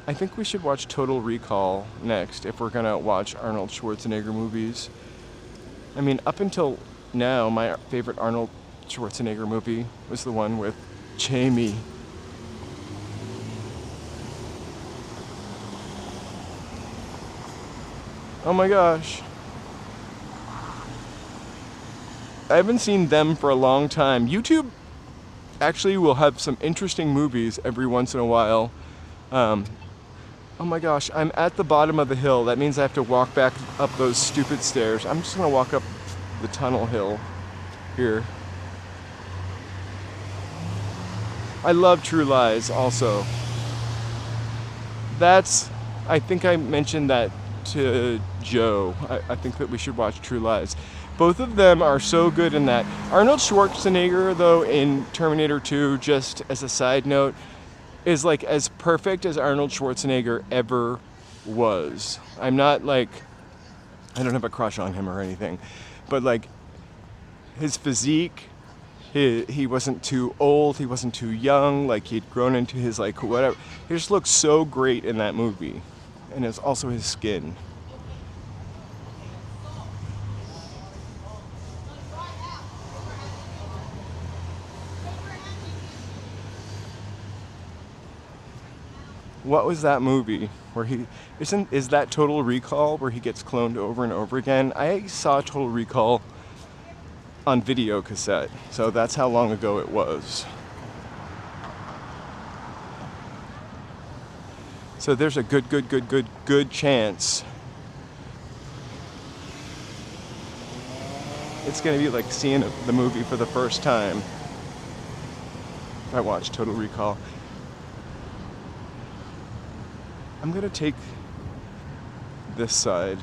I think we should watch Total Recall next if we're gonna watch Arnold Schwarzenegger movies. I mean, up until now, my favorite Arnold Schwarzenegger movie was the one with Jamie. Oh my gosh. I haven't seen them for a long time. YouTube actually will have some interesting movies every once in a while. Oh my gosh, I'm at the bottom of the hill. That means I have to walk back up those stupid stairs. I'm just gonna walk up the tunnel hill here. I love True Lies also. I think I mentioned that to Joe. I think that we should watch True Lies. Both of them are so good in that. Arnold Schwarzenegger, though, in Terminator 2, just as a side note, is like as perfect as Arnold Schwarzenegger ever was. I'm not like, I don't have a crush on him or anything, but like his physique, he wasn't too old, he wasn't too young, like he'd grown into his like whatever. He just looked so great in that movie. And it's also his skin. What was that movie where is that Total Recall where he gets cloned over and over again? I saw Total Recall on video cassette, so that's how long ago it was. So there's a good chance it's gonna be like seeing the movie for the first time if I watch Total Recall. I'm gonna take this side.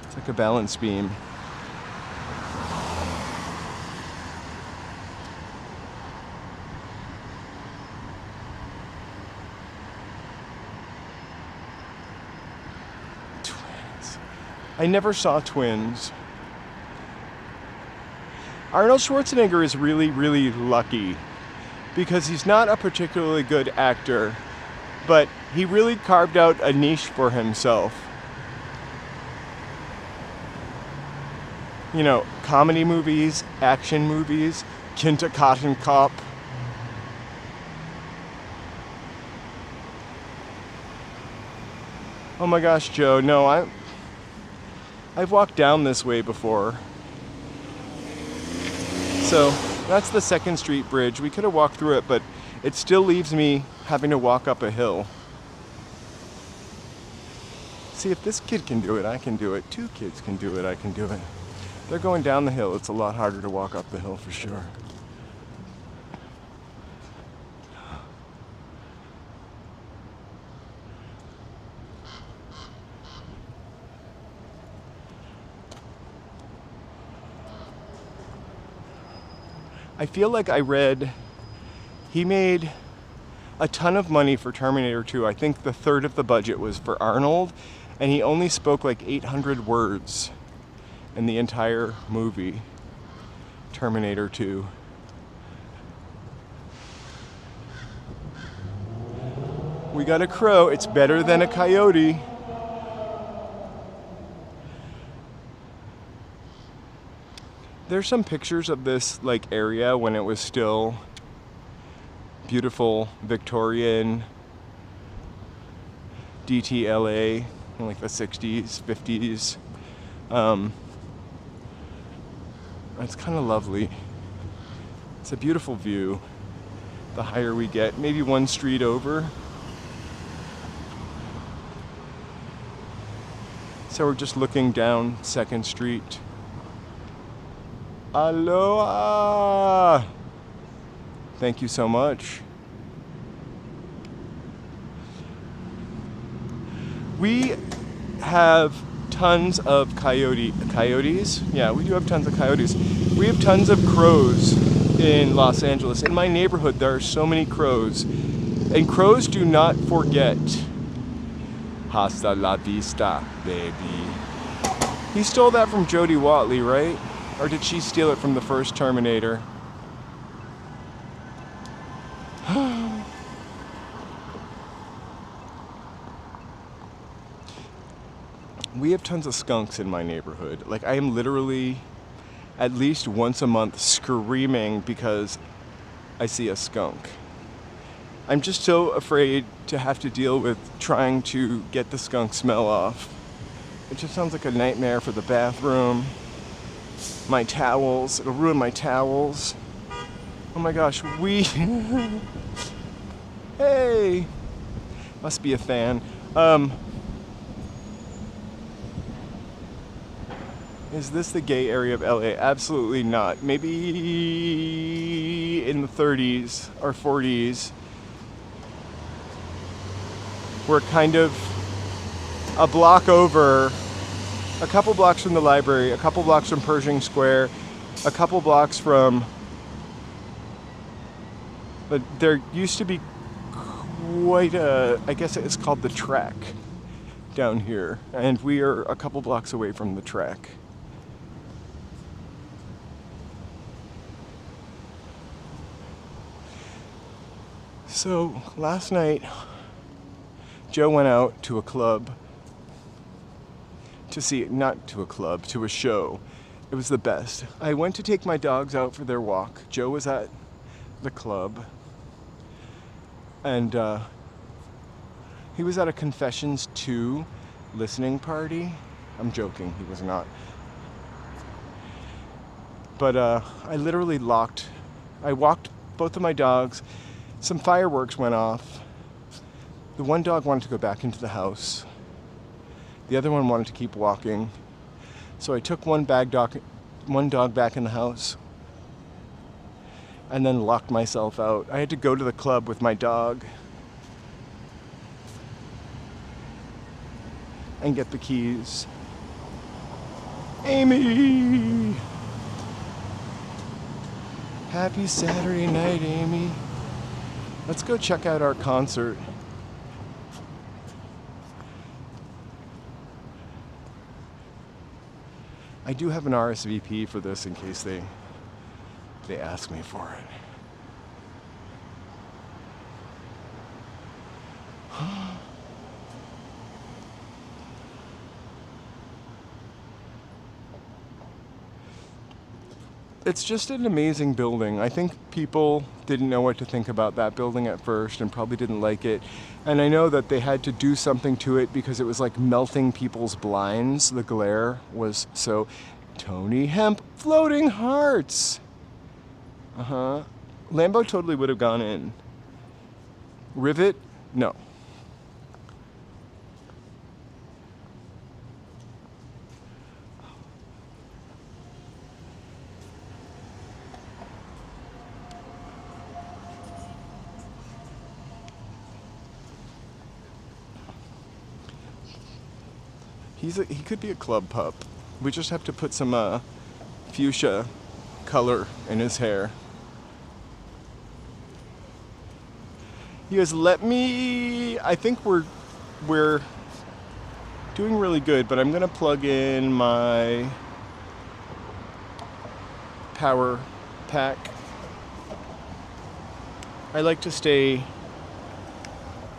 It's like a balance beam. Twins. I never saw Twins. Arnold Schwarzenegger is really, really lucky because he's not a particularly good actor, but he really carved out a niche for himself. You know, comedy movies, action movies, Kindergarten Cop. Oh my gosh, Joe, no, I've walked down this way before. So that's the 2nd Street Bridge. We could have walked through it, but it still leaves me having to walk up a hill. See, if this kid can do it, I can do it. 2 kids can do it, I can do it. They're going down the hill. It's a lot harder to walk up the hill for sure. I feel like I read he made a ton of money for Terminator 2. I think the third of the budget was for Arnold, and he only spoke like 800 words in the entire movie, Terminator 2. We got a crow. It's better than a coyote. There's some pictures of this like area when it was still beautiful Victorian DTLA in like the 60s, 50s. It's kind of lovely. It's a beautiful view. The higher we get, maybe one street over. So we're just looking down 2nd Street. Aloha! Thank you so much. We have tons of coyotes. Yeah, we do have tons of coyotes. We have tons of crows in Los Angeles. In my neighborhood, there are so many crows. And crows do not forget. Hasta la vista, baby. He stole that from Jodie Watley, right? Or did she steal it from the first Terminator? We have tons of skunks in my neighborhood. Like, I am literally at least once a month screaming because I see a skunk. I'm just so afraid to have to deal with trying to get the skunk smell off. It just sounds like a nightmare for the bathroom. My towels, it'll ruin my towels. Oh my gosh, hey! Must be a fan. Is this the gay area of LA? Absolutely not. Maybe in the 30s or 40s. We're kind of a block over, a couple blocks from the library, a couple blocks from Pershing Square, a couple blocks from, but there used to be quite a, I guess it's called the Track. down here, and we are a couple blocks away from the track. So last night, Joe went out to a club to see, not to a club, to a show. It was the best. I went to take my dogs out for their walk. Joe was at the club, and he was at a Confessions 2 listening party. I'm joking, he was not. But I literally I walked both of my dogs. Some fireworks went off. The one dog wanted to go back into the house. The other one wanted to keep walking. So I took one dog back in the house and then locked myself out. I had to go to the club with my dog and get the keys. Amy! Happy Saturday night, Amy. Let's go check out our concert. I do have an RSVP for this in case they ask me for it. It's just an amazing building. I think people didn't know what to think about that building at first and probably didn't like it. And I know that they had to do something to it because it was like melting people's blinds. The glare was so... Tony Hemp, floating hearts! Lambo totally would have gone in. Rivet? No. He could be a club pup. We just have to put some fuchsia color in his hair. He goes, I think we're doing really good, but I'm gonna plug in my power pack. I like to stay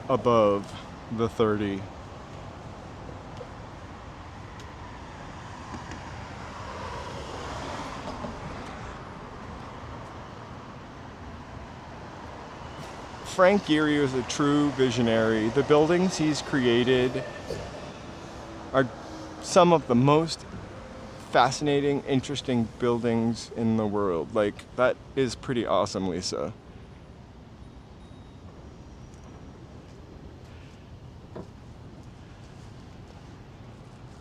above the 30. Frank Gehry is a true visionary. The buildings he's created are some of the most fascinating, interesting buildings in the world. Like, that is pretty awesome, Lisa.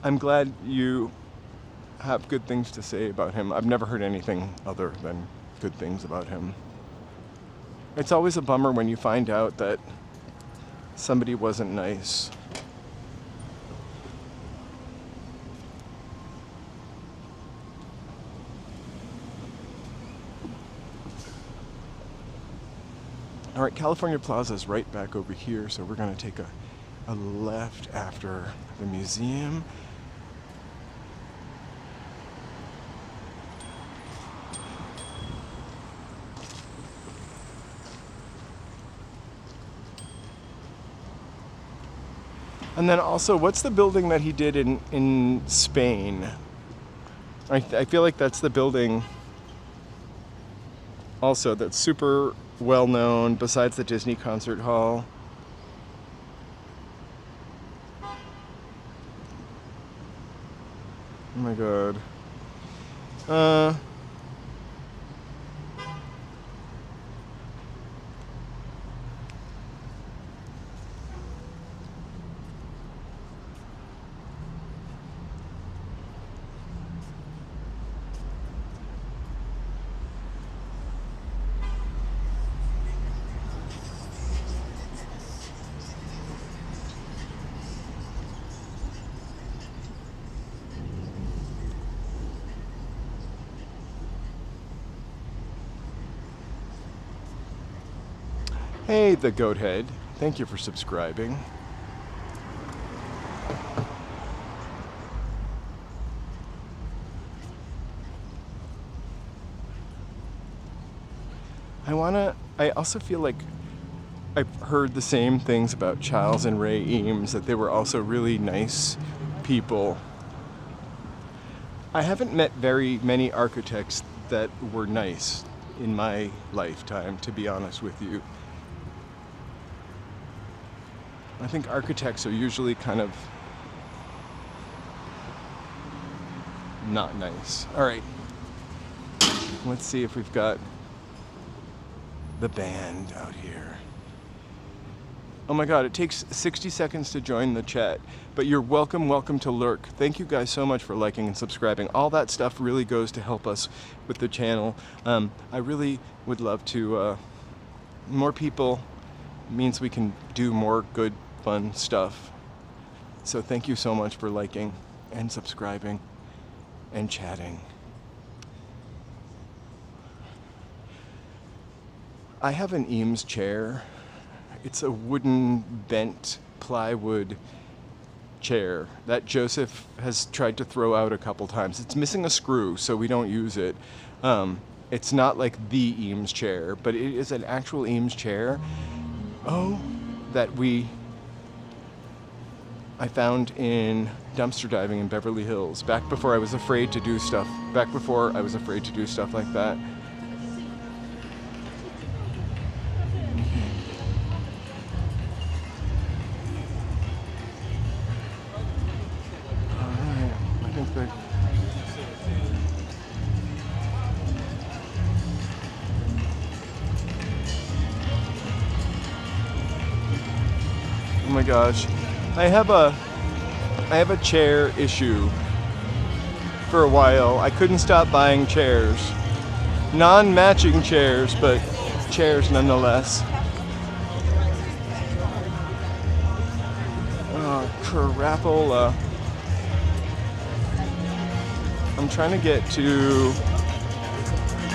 I'm glad you have good things to say about him. I've never heard anything other than good things about him. It's always a bummer when you find out that somebody wasn't nice. All right, California Plaza is right back over here, so we're gonna take a left after the museum. And then also, what's the building that he did in Spain? I feel like that's the building also that's super well known besides the Disney Concert Hall. Oh my god. Hey, the goat head. Thank you for subscribing. I also feel like I've heard the same things about Charles and Ray Eames, that they were also really nice people. I haven't met very many architects that were nice in my lifetime, to be honest with you. I think architects are usually kind of not nice. All right, let's see if we've got the band out here. Oh my god, it takes 60 seconds to join the chat, but you're welcome to lurk. Thank you guys so much for liking and subscribing. All that stuff really goes to help us with the channel. I really would love to, more people means we can do more good, fun stuff. So thank you so much for liking and subscribing and chatting. I have an Eames chair. It's a wooden bent plywood chair that Joseph has tried to throw out a couple times. It's missing a screw, so we don't use it. It's not like the Eames chair, but it is an actual Eames chair. That I found in dumpster diving in Beverly Hills, back before I was afraid to do stuff like that. Oh my gosh, I have a chair issue for a while. I couldn't stop buying chairs, non-matching chairs, but chairs nonetheless. Crapola. I'm trying to get to,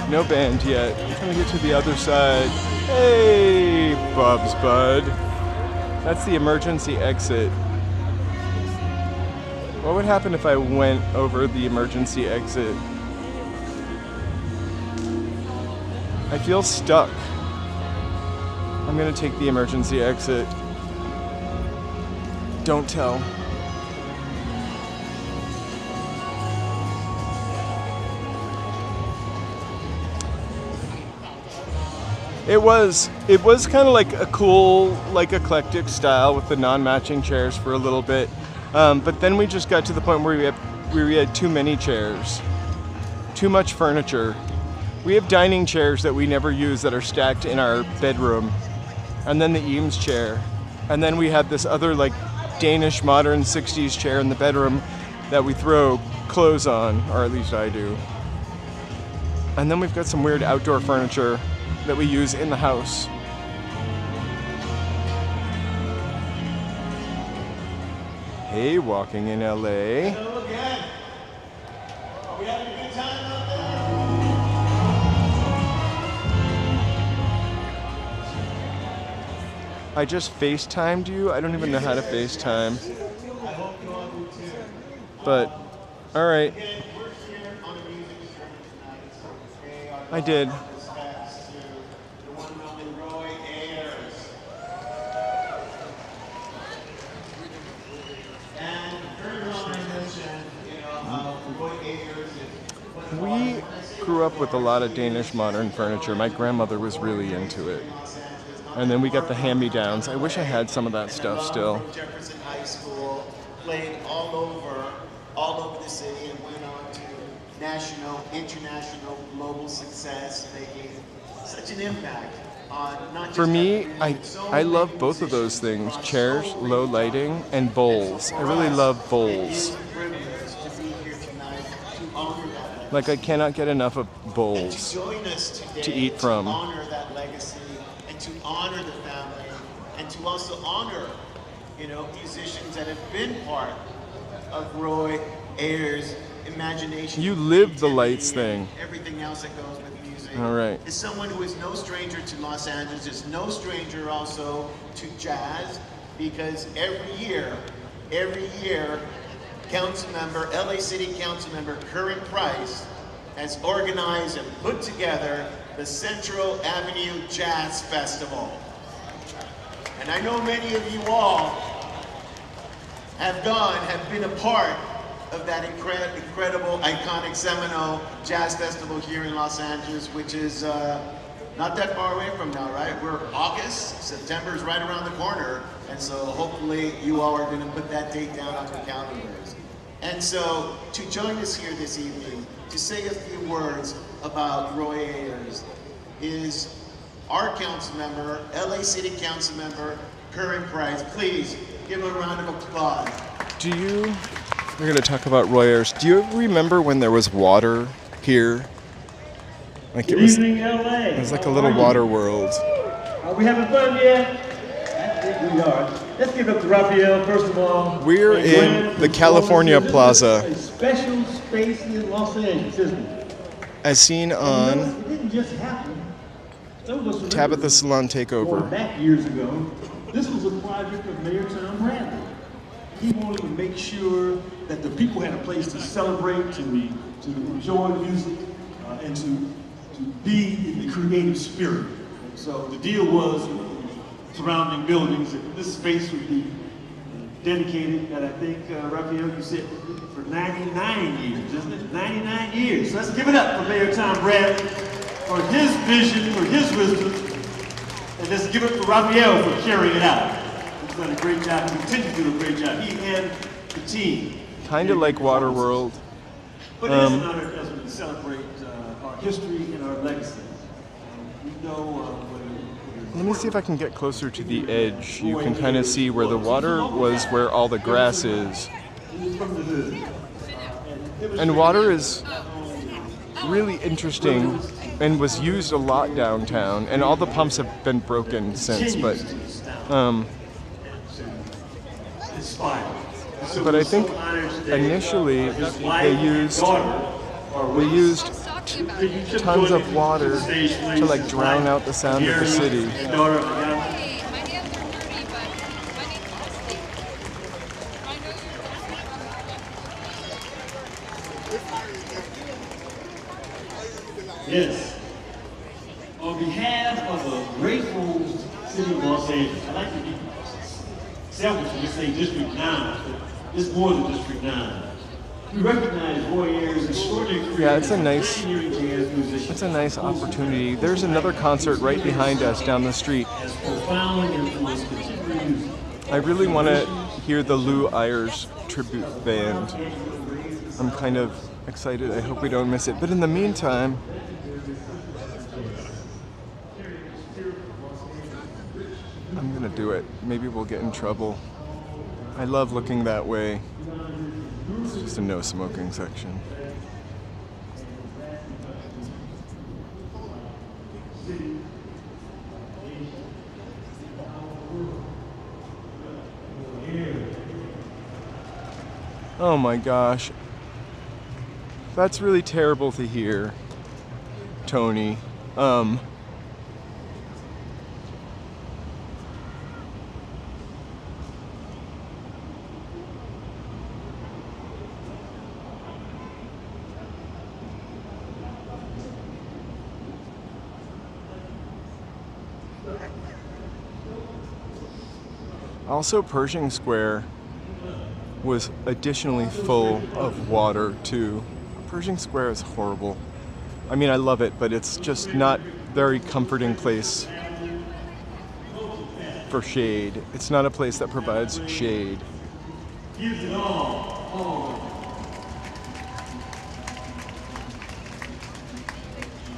no band yet. I'm trying to get to the other side. Hey, Bubs Bud. That's the emergency exit. What would happen if I went over the emergency exit? I feel stuck. I'm gonna take the emergency exit. Don't tell. It was kind of like a cool, like eclectic style with the non-matching chairs for a little bit, but then we just got to the point where we had too many chairs, too much furniture. We have dining chairs that we never use that are stacked in our bedroom, and then the Eames chair, and then we have this other like Danish modern 60s chair in the bedroom that we throw clothes on, or at least I do. And then we've got some weird outdoor furniture that we use in the house. Hey, walking in LA. Hello again. Are we having a good time out there? I just FaceTimed you. I don't even know how to FaceTime. I hope you all do too. But, all right. Again, we're here on a music journey tonight, so pay our I did. respects to the one and only Roy Ayers. And very well I mentioned, how Roy Ayers is We grew up with a lot of Danish modern furniture. My grandmother was really into it. And then we got the hand-me-downs. I wish I had some of that stuff still. Jefferson High School, played all over the city, and went on to national, international, global success, making such an impact on not just For me, that, so I love many both of those musicians things, across chairs, so many low lighting, and bowls. I For really us, love It is bowls. a privilege to be here tonight to honor that legacy. Like, I cannot get enough of And bowls. to join us today to eat from. to honor that legacy and to honor the family and to also honor, musicians that have been part of Roy Ayers' imagination. You live the lights creativity, and thing. everything else that goes with music. All right. Is someone who is no stranger to Los Angeles, is no stranger also to jazz, because every year every year, LA City Council member Curran Price has organized and put together the Central Avenue Jazz Festival. And I know many of you all have been a part of that incredible, iconic Seminole Jazz Festival here in Los Angeles, which is not that far away from now, right? We're August, September is right around the corner, and so hopefully you all are going to put that date down on your calendars. And so to join us here this evening, to say a few words about Roy Ayers is our council member, LA City Council member, Curran Price. Please give him a round of applause. We're going to talk about Roy Ayers. Do you remember when there was water here? Like Good evening, LA. It was like a little water world. Are we having fun yet? I think we are. Let's give it up to Raphael, first of all. We're in the California Plaza. A special space in Los Angeles, isn't it? As seen on It didn't just happen. Some of us remember Tabitha Salon going Takeover. back years ago. This was a project of Mayor Tom Bradley. He wanted to make sure that the people had a place to celebrate, to enjoy music, and to be in the creative spirit. And so the deal was surrounding buildings that this space would be dedicated, and I think, Raphael, you said for 99 years, isn't it? 99 years. So let's give it up for Mayor Tom Bradley for his vision, for his wisdom, and let's give it for Raphael for carrying it out. He's done a great job, he continues to do a great job, he and the team. Kind of like Waterworld. But it is an honor as we celebrate our history and our legacy. We know Let me see if I can get closer to the edge. You can kind of see where the water was, where all the grass is. And water is really interesting and was used a lot downtown. And all the pumps have been broken since, but I think initially they used tons of water to like drown out the sound of the city. My hands are dirty, but my name is Christy. I know you're Yes. On behalf of a grateful city of Los Angeles, I'd like to be selfish and just say District 9, but it's more than District 9. We recognize Roy Ayers' extraordinary career. Yeah, it's a nice jazz musician. It's a nice opportunity. There's another concert right behind us down the street. Has profoundly influenced contemporary music. I really want to hear the Roy Ayers tribute band. I'm kind of excited. I hope we don't miss it. But in the meantime, I'm gonna do it. Maybe we'll get in trouble. I love looking that way. It's just a no smoking section. Oh my gosh. That's really terrible to hear, Tony. Also, Pershing Square was additionally full of water too. Pershing Square is horrible. I mean, I love it, but it's just not very comforting place for shade. It's not a place that provides shade. Gives it all.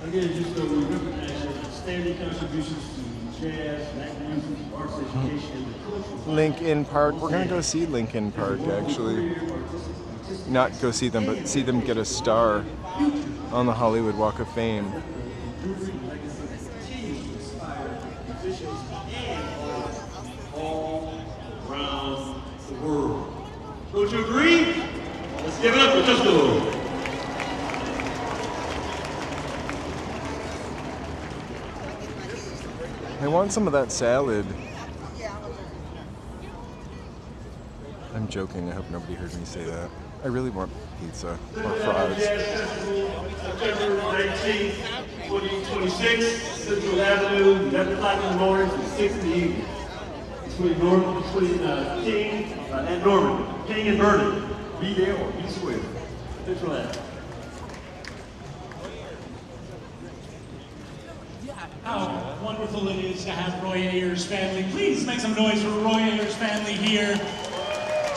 Again, just so we recognize your outstanding contributions to jazz, black music, arts education, and the culture. Lincoln Park. We're gonna go see Lincoln Park, actually. Not go see them, but see them get a star on the Hollywood Walk of Fame. All around the world. Don't you agree? Let's give it up for just a little. I want some of that salad. I'm joking. I hope nobody heard me say that. I really want pizza or Jazz fries. Festival, September 19th, 2026, Central Avenue, 11 o'clock in the morning to 6 in the evening. Between King and Norman, King and Vernon. Be there or be square. Central Avenue. How wonderful it is to have Roy Ayers family. Please make some noise for Roy Ayers family here,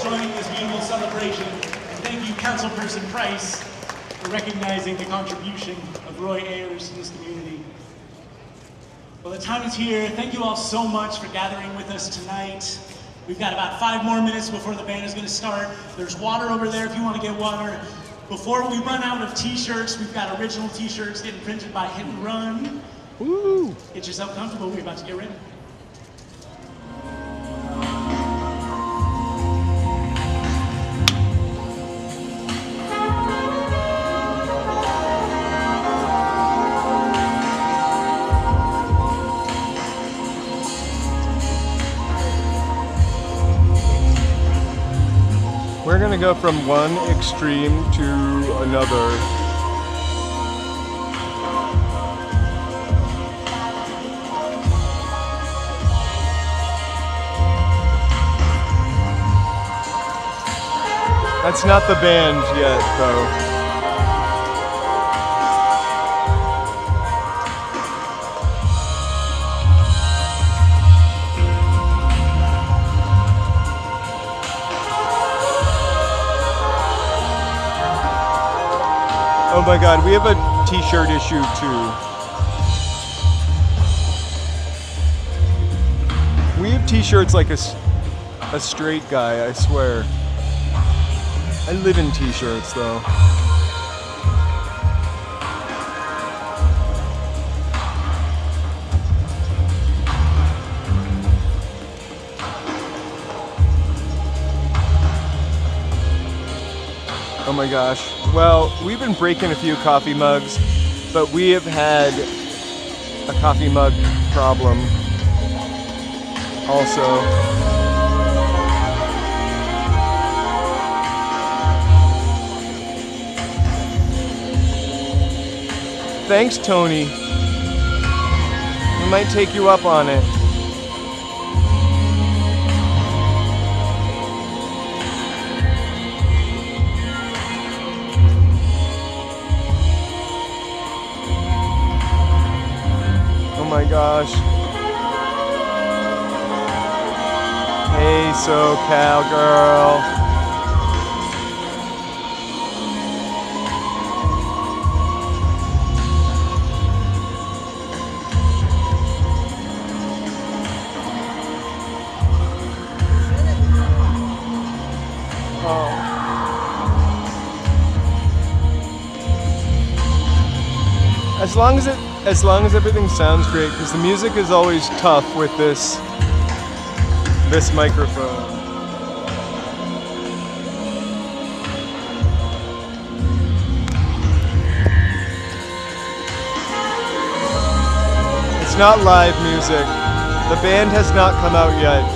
joining this beautiful celebration. And thank you, Councilperson Price, for recognizing the contribution of Roy Ayers to this community. Well, the time is here. Thank you all so much for gathering with us tonight. We've got about 5 more minutes before the band is going to start. There's water over there if you want to get water. Before we run out of t-shirts, we've got original t-shirts getting printed by Hit and Run. Woo! Get yourself comfortable. We're about to get ready. We're gonna go from one extreme to another. That's not the band yet, though. Oh my god, we have a t-shirt issue too. We have t-shirts like a straight guy, I swear. I live in t-shirts though. Oh my gosh. Well, we've been breaking a few coffee mugs, but we have had a coffee mug problem also. Thanks, Tony. We might take you up on it. Oh my gosh. Hey, SoCal girl. As long as everything sounds great, because the music is always tough with this microphone. It's not live music. The band has not come out yet.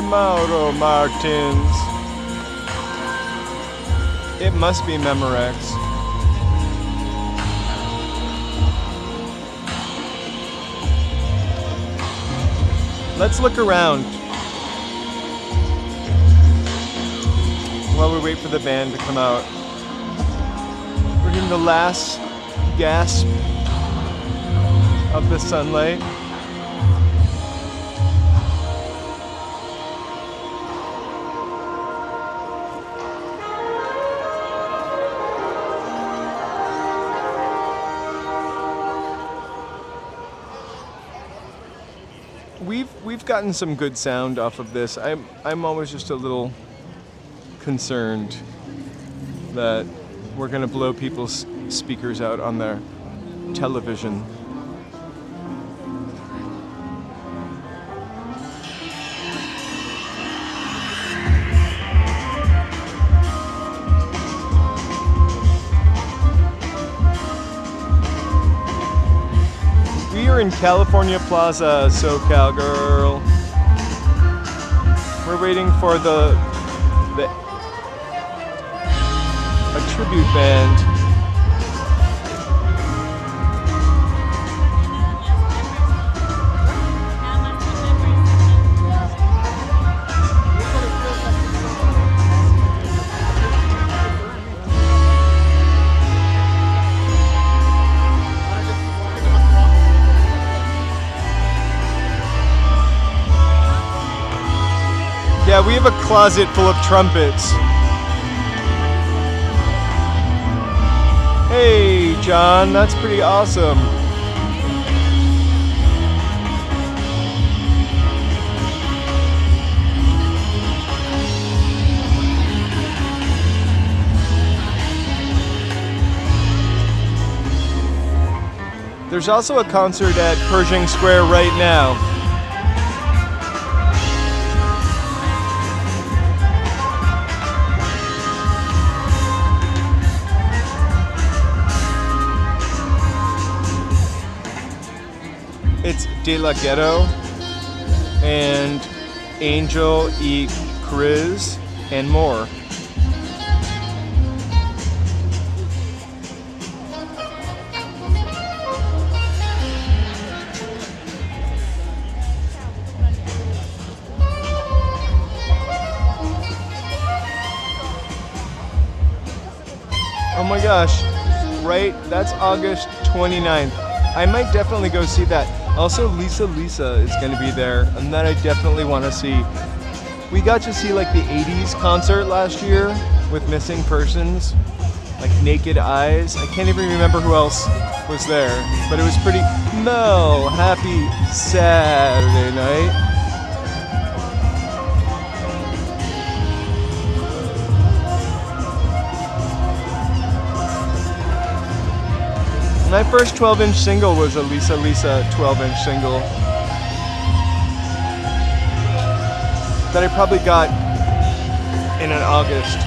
Mauro Martins. It must be Memorex. Let's look around while we wait for the band to come out. We're getting the last gasp of the sunlight. We've we've gotten some good sound off of this. I'm always just a little concerned that we're gonna blow people's speakers out on their television. We are in California Plaza, SoCal girl. We're waiting for a tribute band. Yeah, we have a closet full of trumpets. Hey, John, that's pretty awesome. There's also a concert at Pershing Square right now. It's De La Ghetto and Angel E. Chris and more. Oh my gosh, right? That's August 29th. I might definitely go see that. Also, Lisa is going to be there, and that I definitely want to see. We got to see like the 80s concert last year with Missing Persons, like Naked Eyes. I can't even remember who else was there, but it was pretty. Mel, happy Saturday night. My first 12-inch single was a Lisa 12-inch single that I probably got in an August.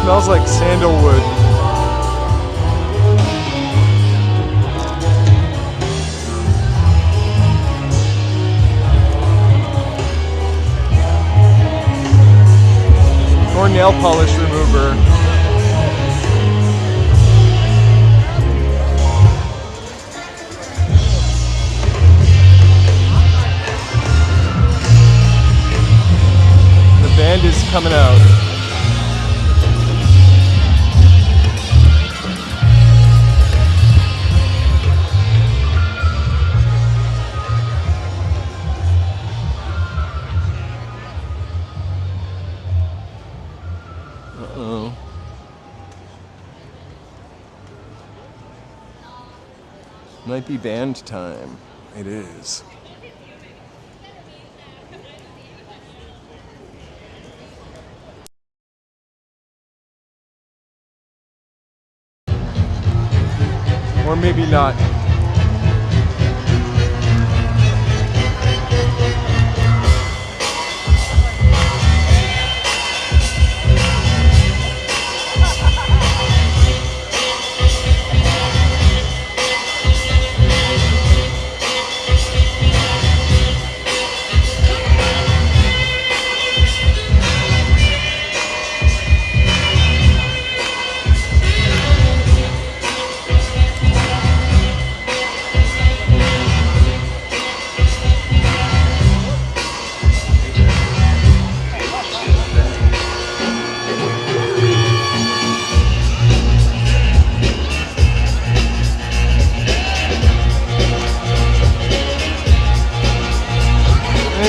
Smells like sandalwood. Or nail polish remover. The band is coming out. Uh-oh. Might be band time. It is. Or maybe not.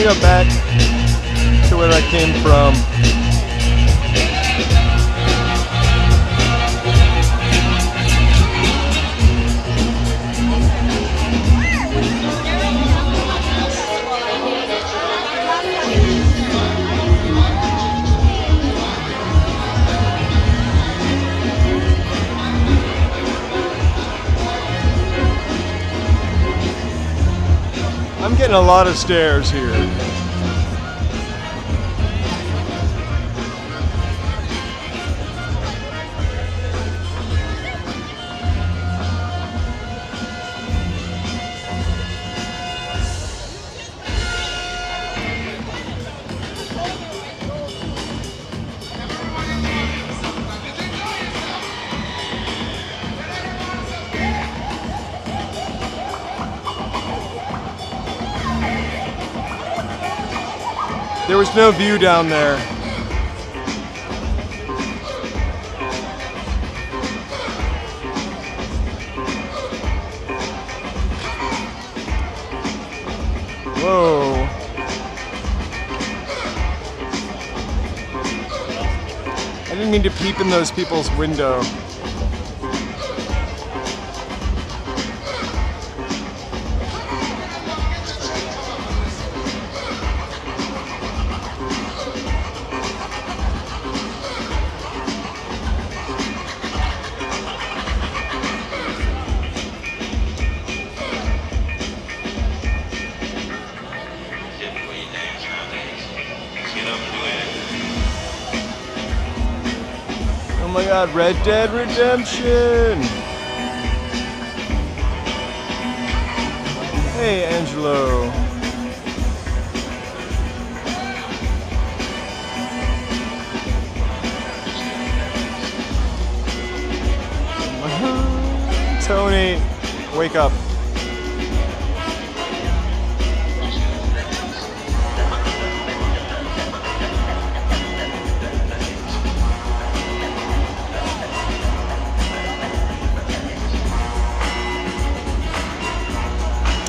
go back to where I came from. I'm getting a lot of stares here. There was no view down there. Whoa. I didn't mean to peep in those people's window. Oh my god, Red Dead Redemption! Hey, Angelo. Tony, wake up.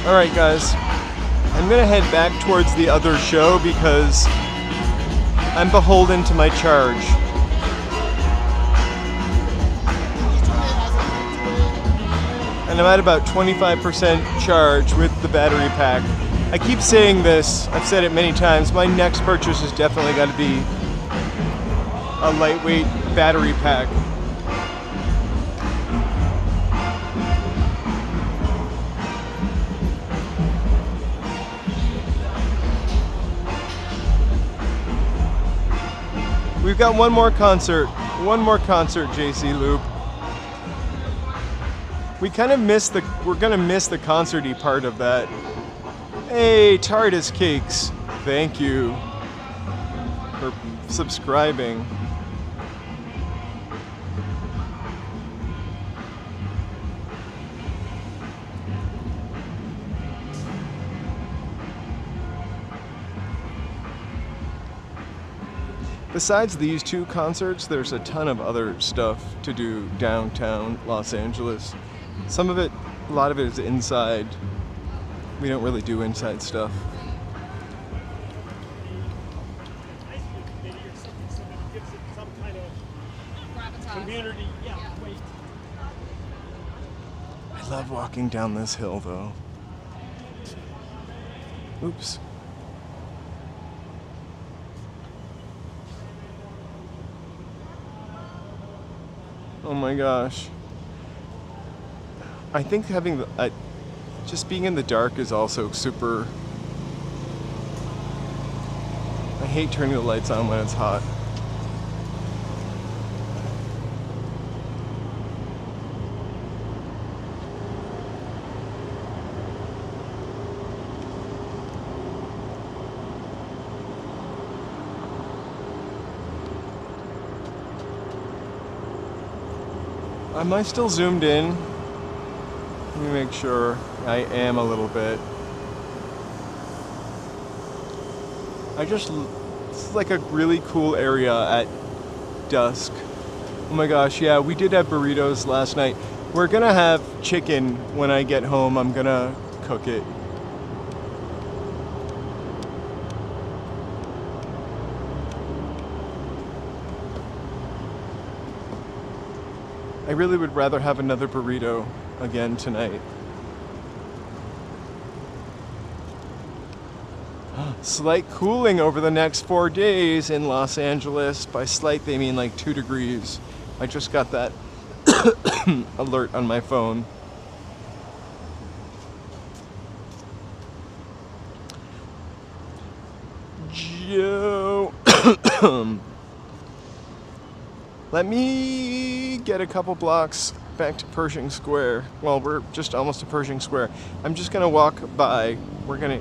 Alright guys, I'm gonna head back towards the other show because I'm beholden to my charge. And I'm at about 25% charge with the battery pack. I keep saying this, I've said it many times, my next purchase has definitely got to be a lightweight battery pack. We've got one more concert, JC Loop. We kind of missed we're gonna miss the concert-y part of that. Hey, TARDIS Cakes, thank you for subscribing. Besides these two concerts, there's a ton of other stuff to do downtown Los Angeles. Some of it, a lot of it is inside. We don't really do inside stuff. Community, I love walking down this hill though. Oops. Oh my gosh. I think having just being in the dark is also super. I hate turning the lights on when it's hot. Am I still zoomed in? Let me make sure. I am a little bit. It's like a really cool area at dusk. Oh my gosh, yeah, we did have burritos last night. We're gonna have chicken when I get home. I'm gonna cook it. I really would rather have another burrito again tonight. Slight cooling over the next 4 days in Los Angeles. By slight, they mean like 2 degrees. I just got that alert on my phone. Joe, let me get a couple blocks back to Pershing Square. Well, we're just almost to Pershing Square. I'm just gonna walk by. We're gonna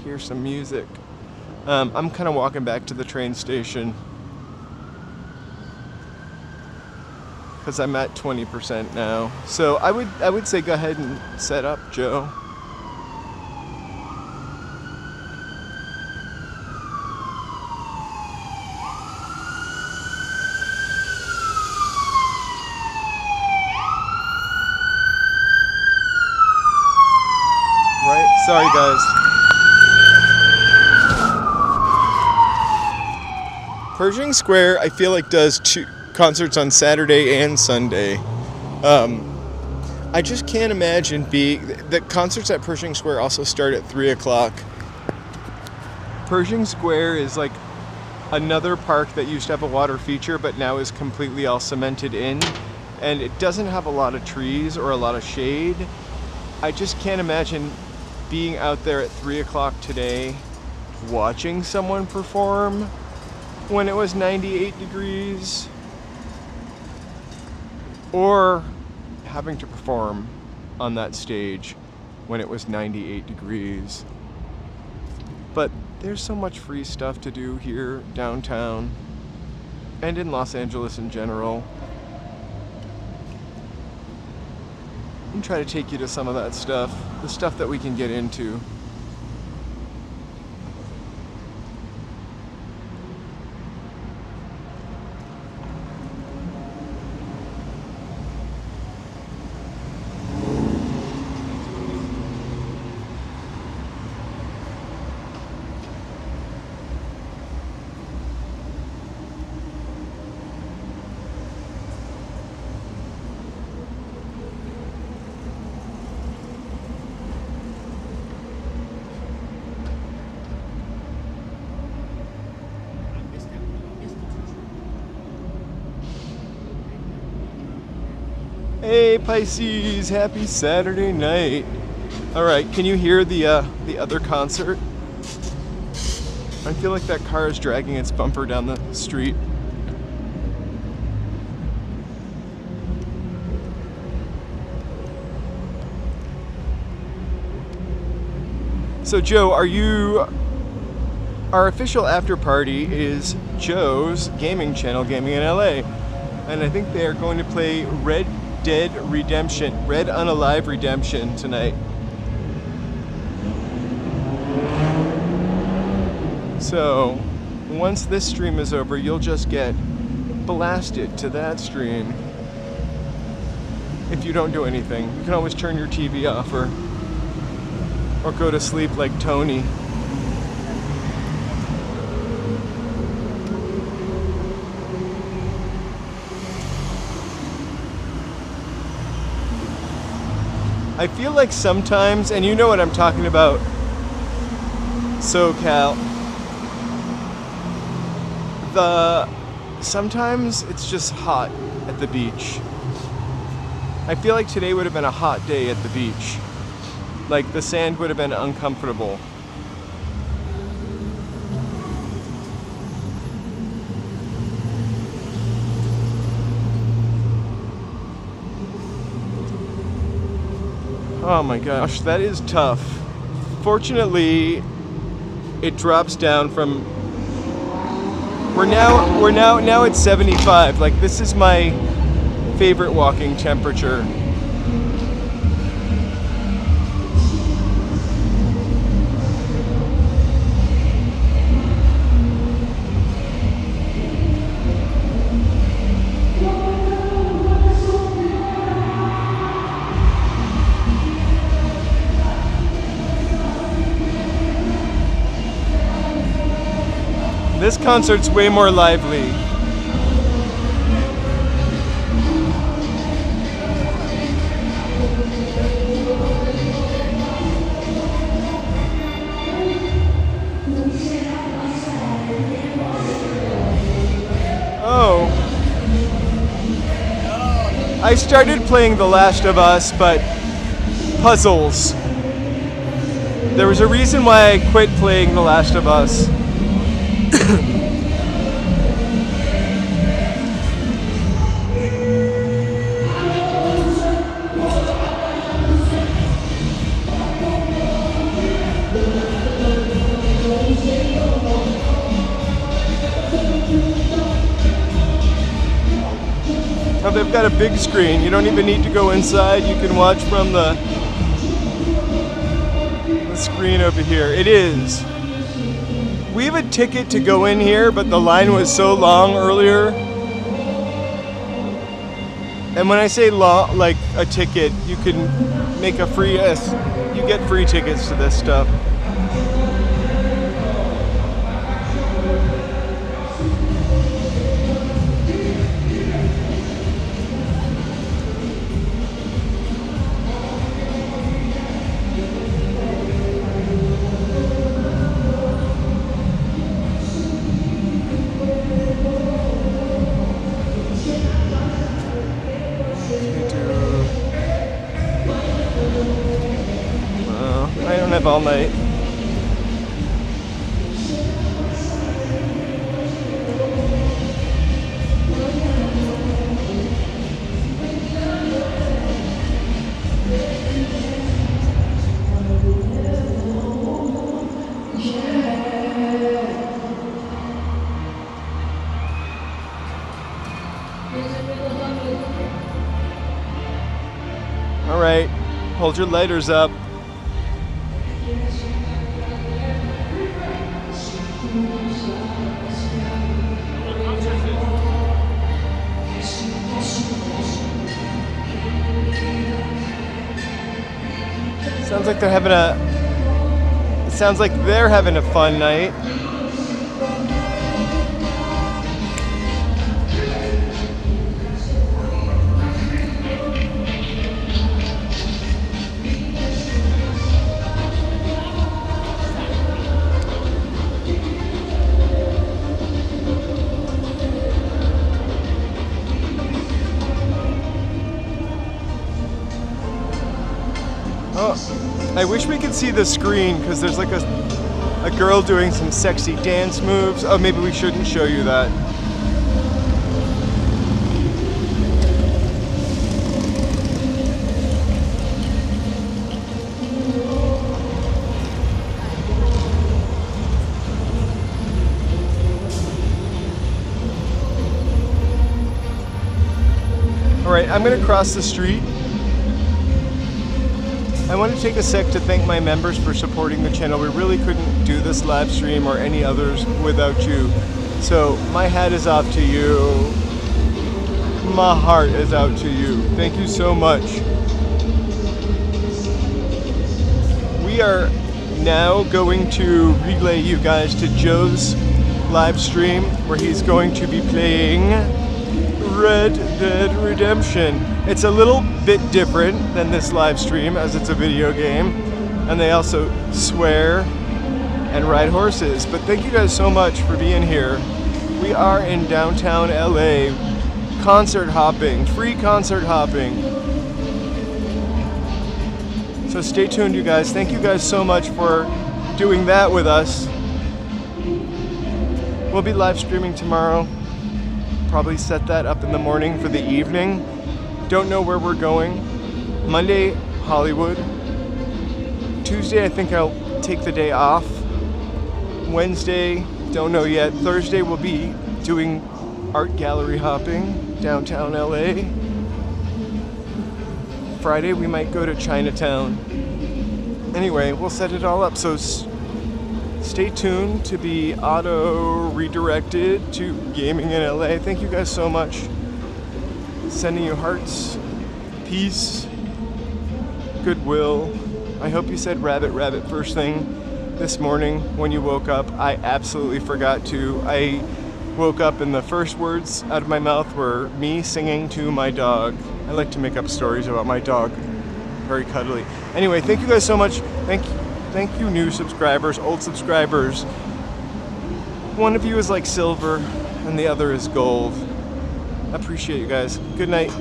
hear some music. I'm kind of walking back to the train station because I'm at 20% now. So I would say go ahead and set up, Joe. Right? Sorry, guys. Pershing Square, I feel like, does 2 concerts on Saturday and Sunday. I just can't imagine the concerts at Pershing Square also start at 3 o'clock. Pershing Square is like another park that used to have a water feature, but now is completely all cemented in, and it doesn't have a lot of trees or a lot of shade. I just can't imagine being out there at 3 o'clock today watching someone perform when it was 98 degrees, or having to perform on that stage when it was 98 degrees. But there's so much free stuff to do here downtown and in Los Angeles in general. And try to take you to some of that stuff, the stuff that we can get into. Hey Pisces, happy Saturday night. All right, can you hear the other concert? I feel like that car is dragging its bumper down the street. So Joe, our official after party is Joe's gaming channel, Gaming in LA. And I think they are going to play Red Unalive Redemption tonight. So once this stream is over, you'll just get blasted to that stream. If you don't do anything, you can always turn your TV off or go to sleep like Tony. I feel like sometimes, and you know what I'm talking about, SoCal, sometimes it's just hot at the beach. I feel like today would have been a hot day at the beach. Like the sand would have been uncomfortable. Oh my gosh, that is tough. Fortunately, it drops down from. We're now at 75. Like, this is my favorite walking temperature. This concert's way more lively. I started playing The Last of Us, but puzzles. There was a reason why I quit playing The Last of Us. Now they've got a big screen. You don't even need to go inside. You can watch from the screen over here. It is. We have a ticket to go in here, but the line was so long earlier. And when I say long, like a ticket, you can make a free, you get free tickets to this stuff. I don't have all night. All right, hold your lighters up. Sounds like they're having a. It sounds like they're having a fun night. Oh, I wish we could see the screen because there's like a girl doing some sexy dance moves. Oh, maybe we shouldn't show you that. All right, I'm gonna cross the street. I want to take a sec to thank my members for supporting the channel. We really couldn't do this live stream or any others without you. So my hat is off to you. My heart is out to you. Thank you so much. We are now going to relay you guys to Joe's live stream where he's going to be playing Red Dead Redemption. It's a little bit different than this live stream as it's a video game, and they also swear and ride horses. But thank you guys so much for being here. We are in downtown LA, concert hopping, free concert hopping. So stay tuned, you guys. Thank you guys so much for doing that with us. We'll be live streaming tomorrow. Probably set that up in the morning for the evening. Don't know where we're going. Monday, Hollywood. Tuesday, I think I'll take the day off. Wednesday, don't know yet. Thursday, we'll be doing art gallery hopping downtown LA. Friday, we might go to Chinatown. Anyway, we'll set it all up. So stay tuned to be auto redirected to gaming in LA. Thank you guys so much. Sending you hearts, peace, goodwill. I hope you said rabbit, rabbit first thing this morning when you woke up. I absolutely forgot to. I woke up and the first words out of my mouth were me singing to my dog. I like to make up stories about my dog. Very cuddly. Anyway, thank you guys so much. Thank you, new subscribers, old subscribers. One of you is like silver and the other is gold. I appreciate you guys. Good night.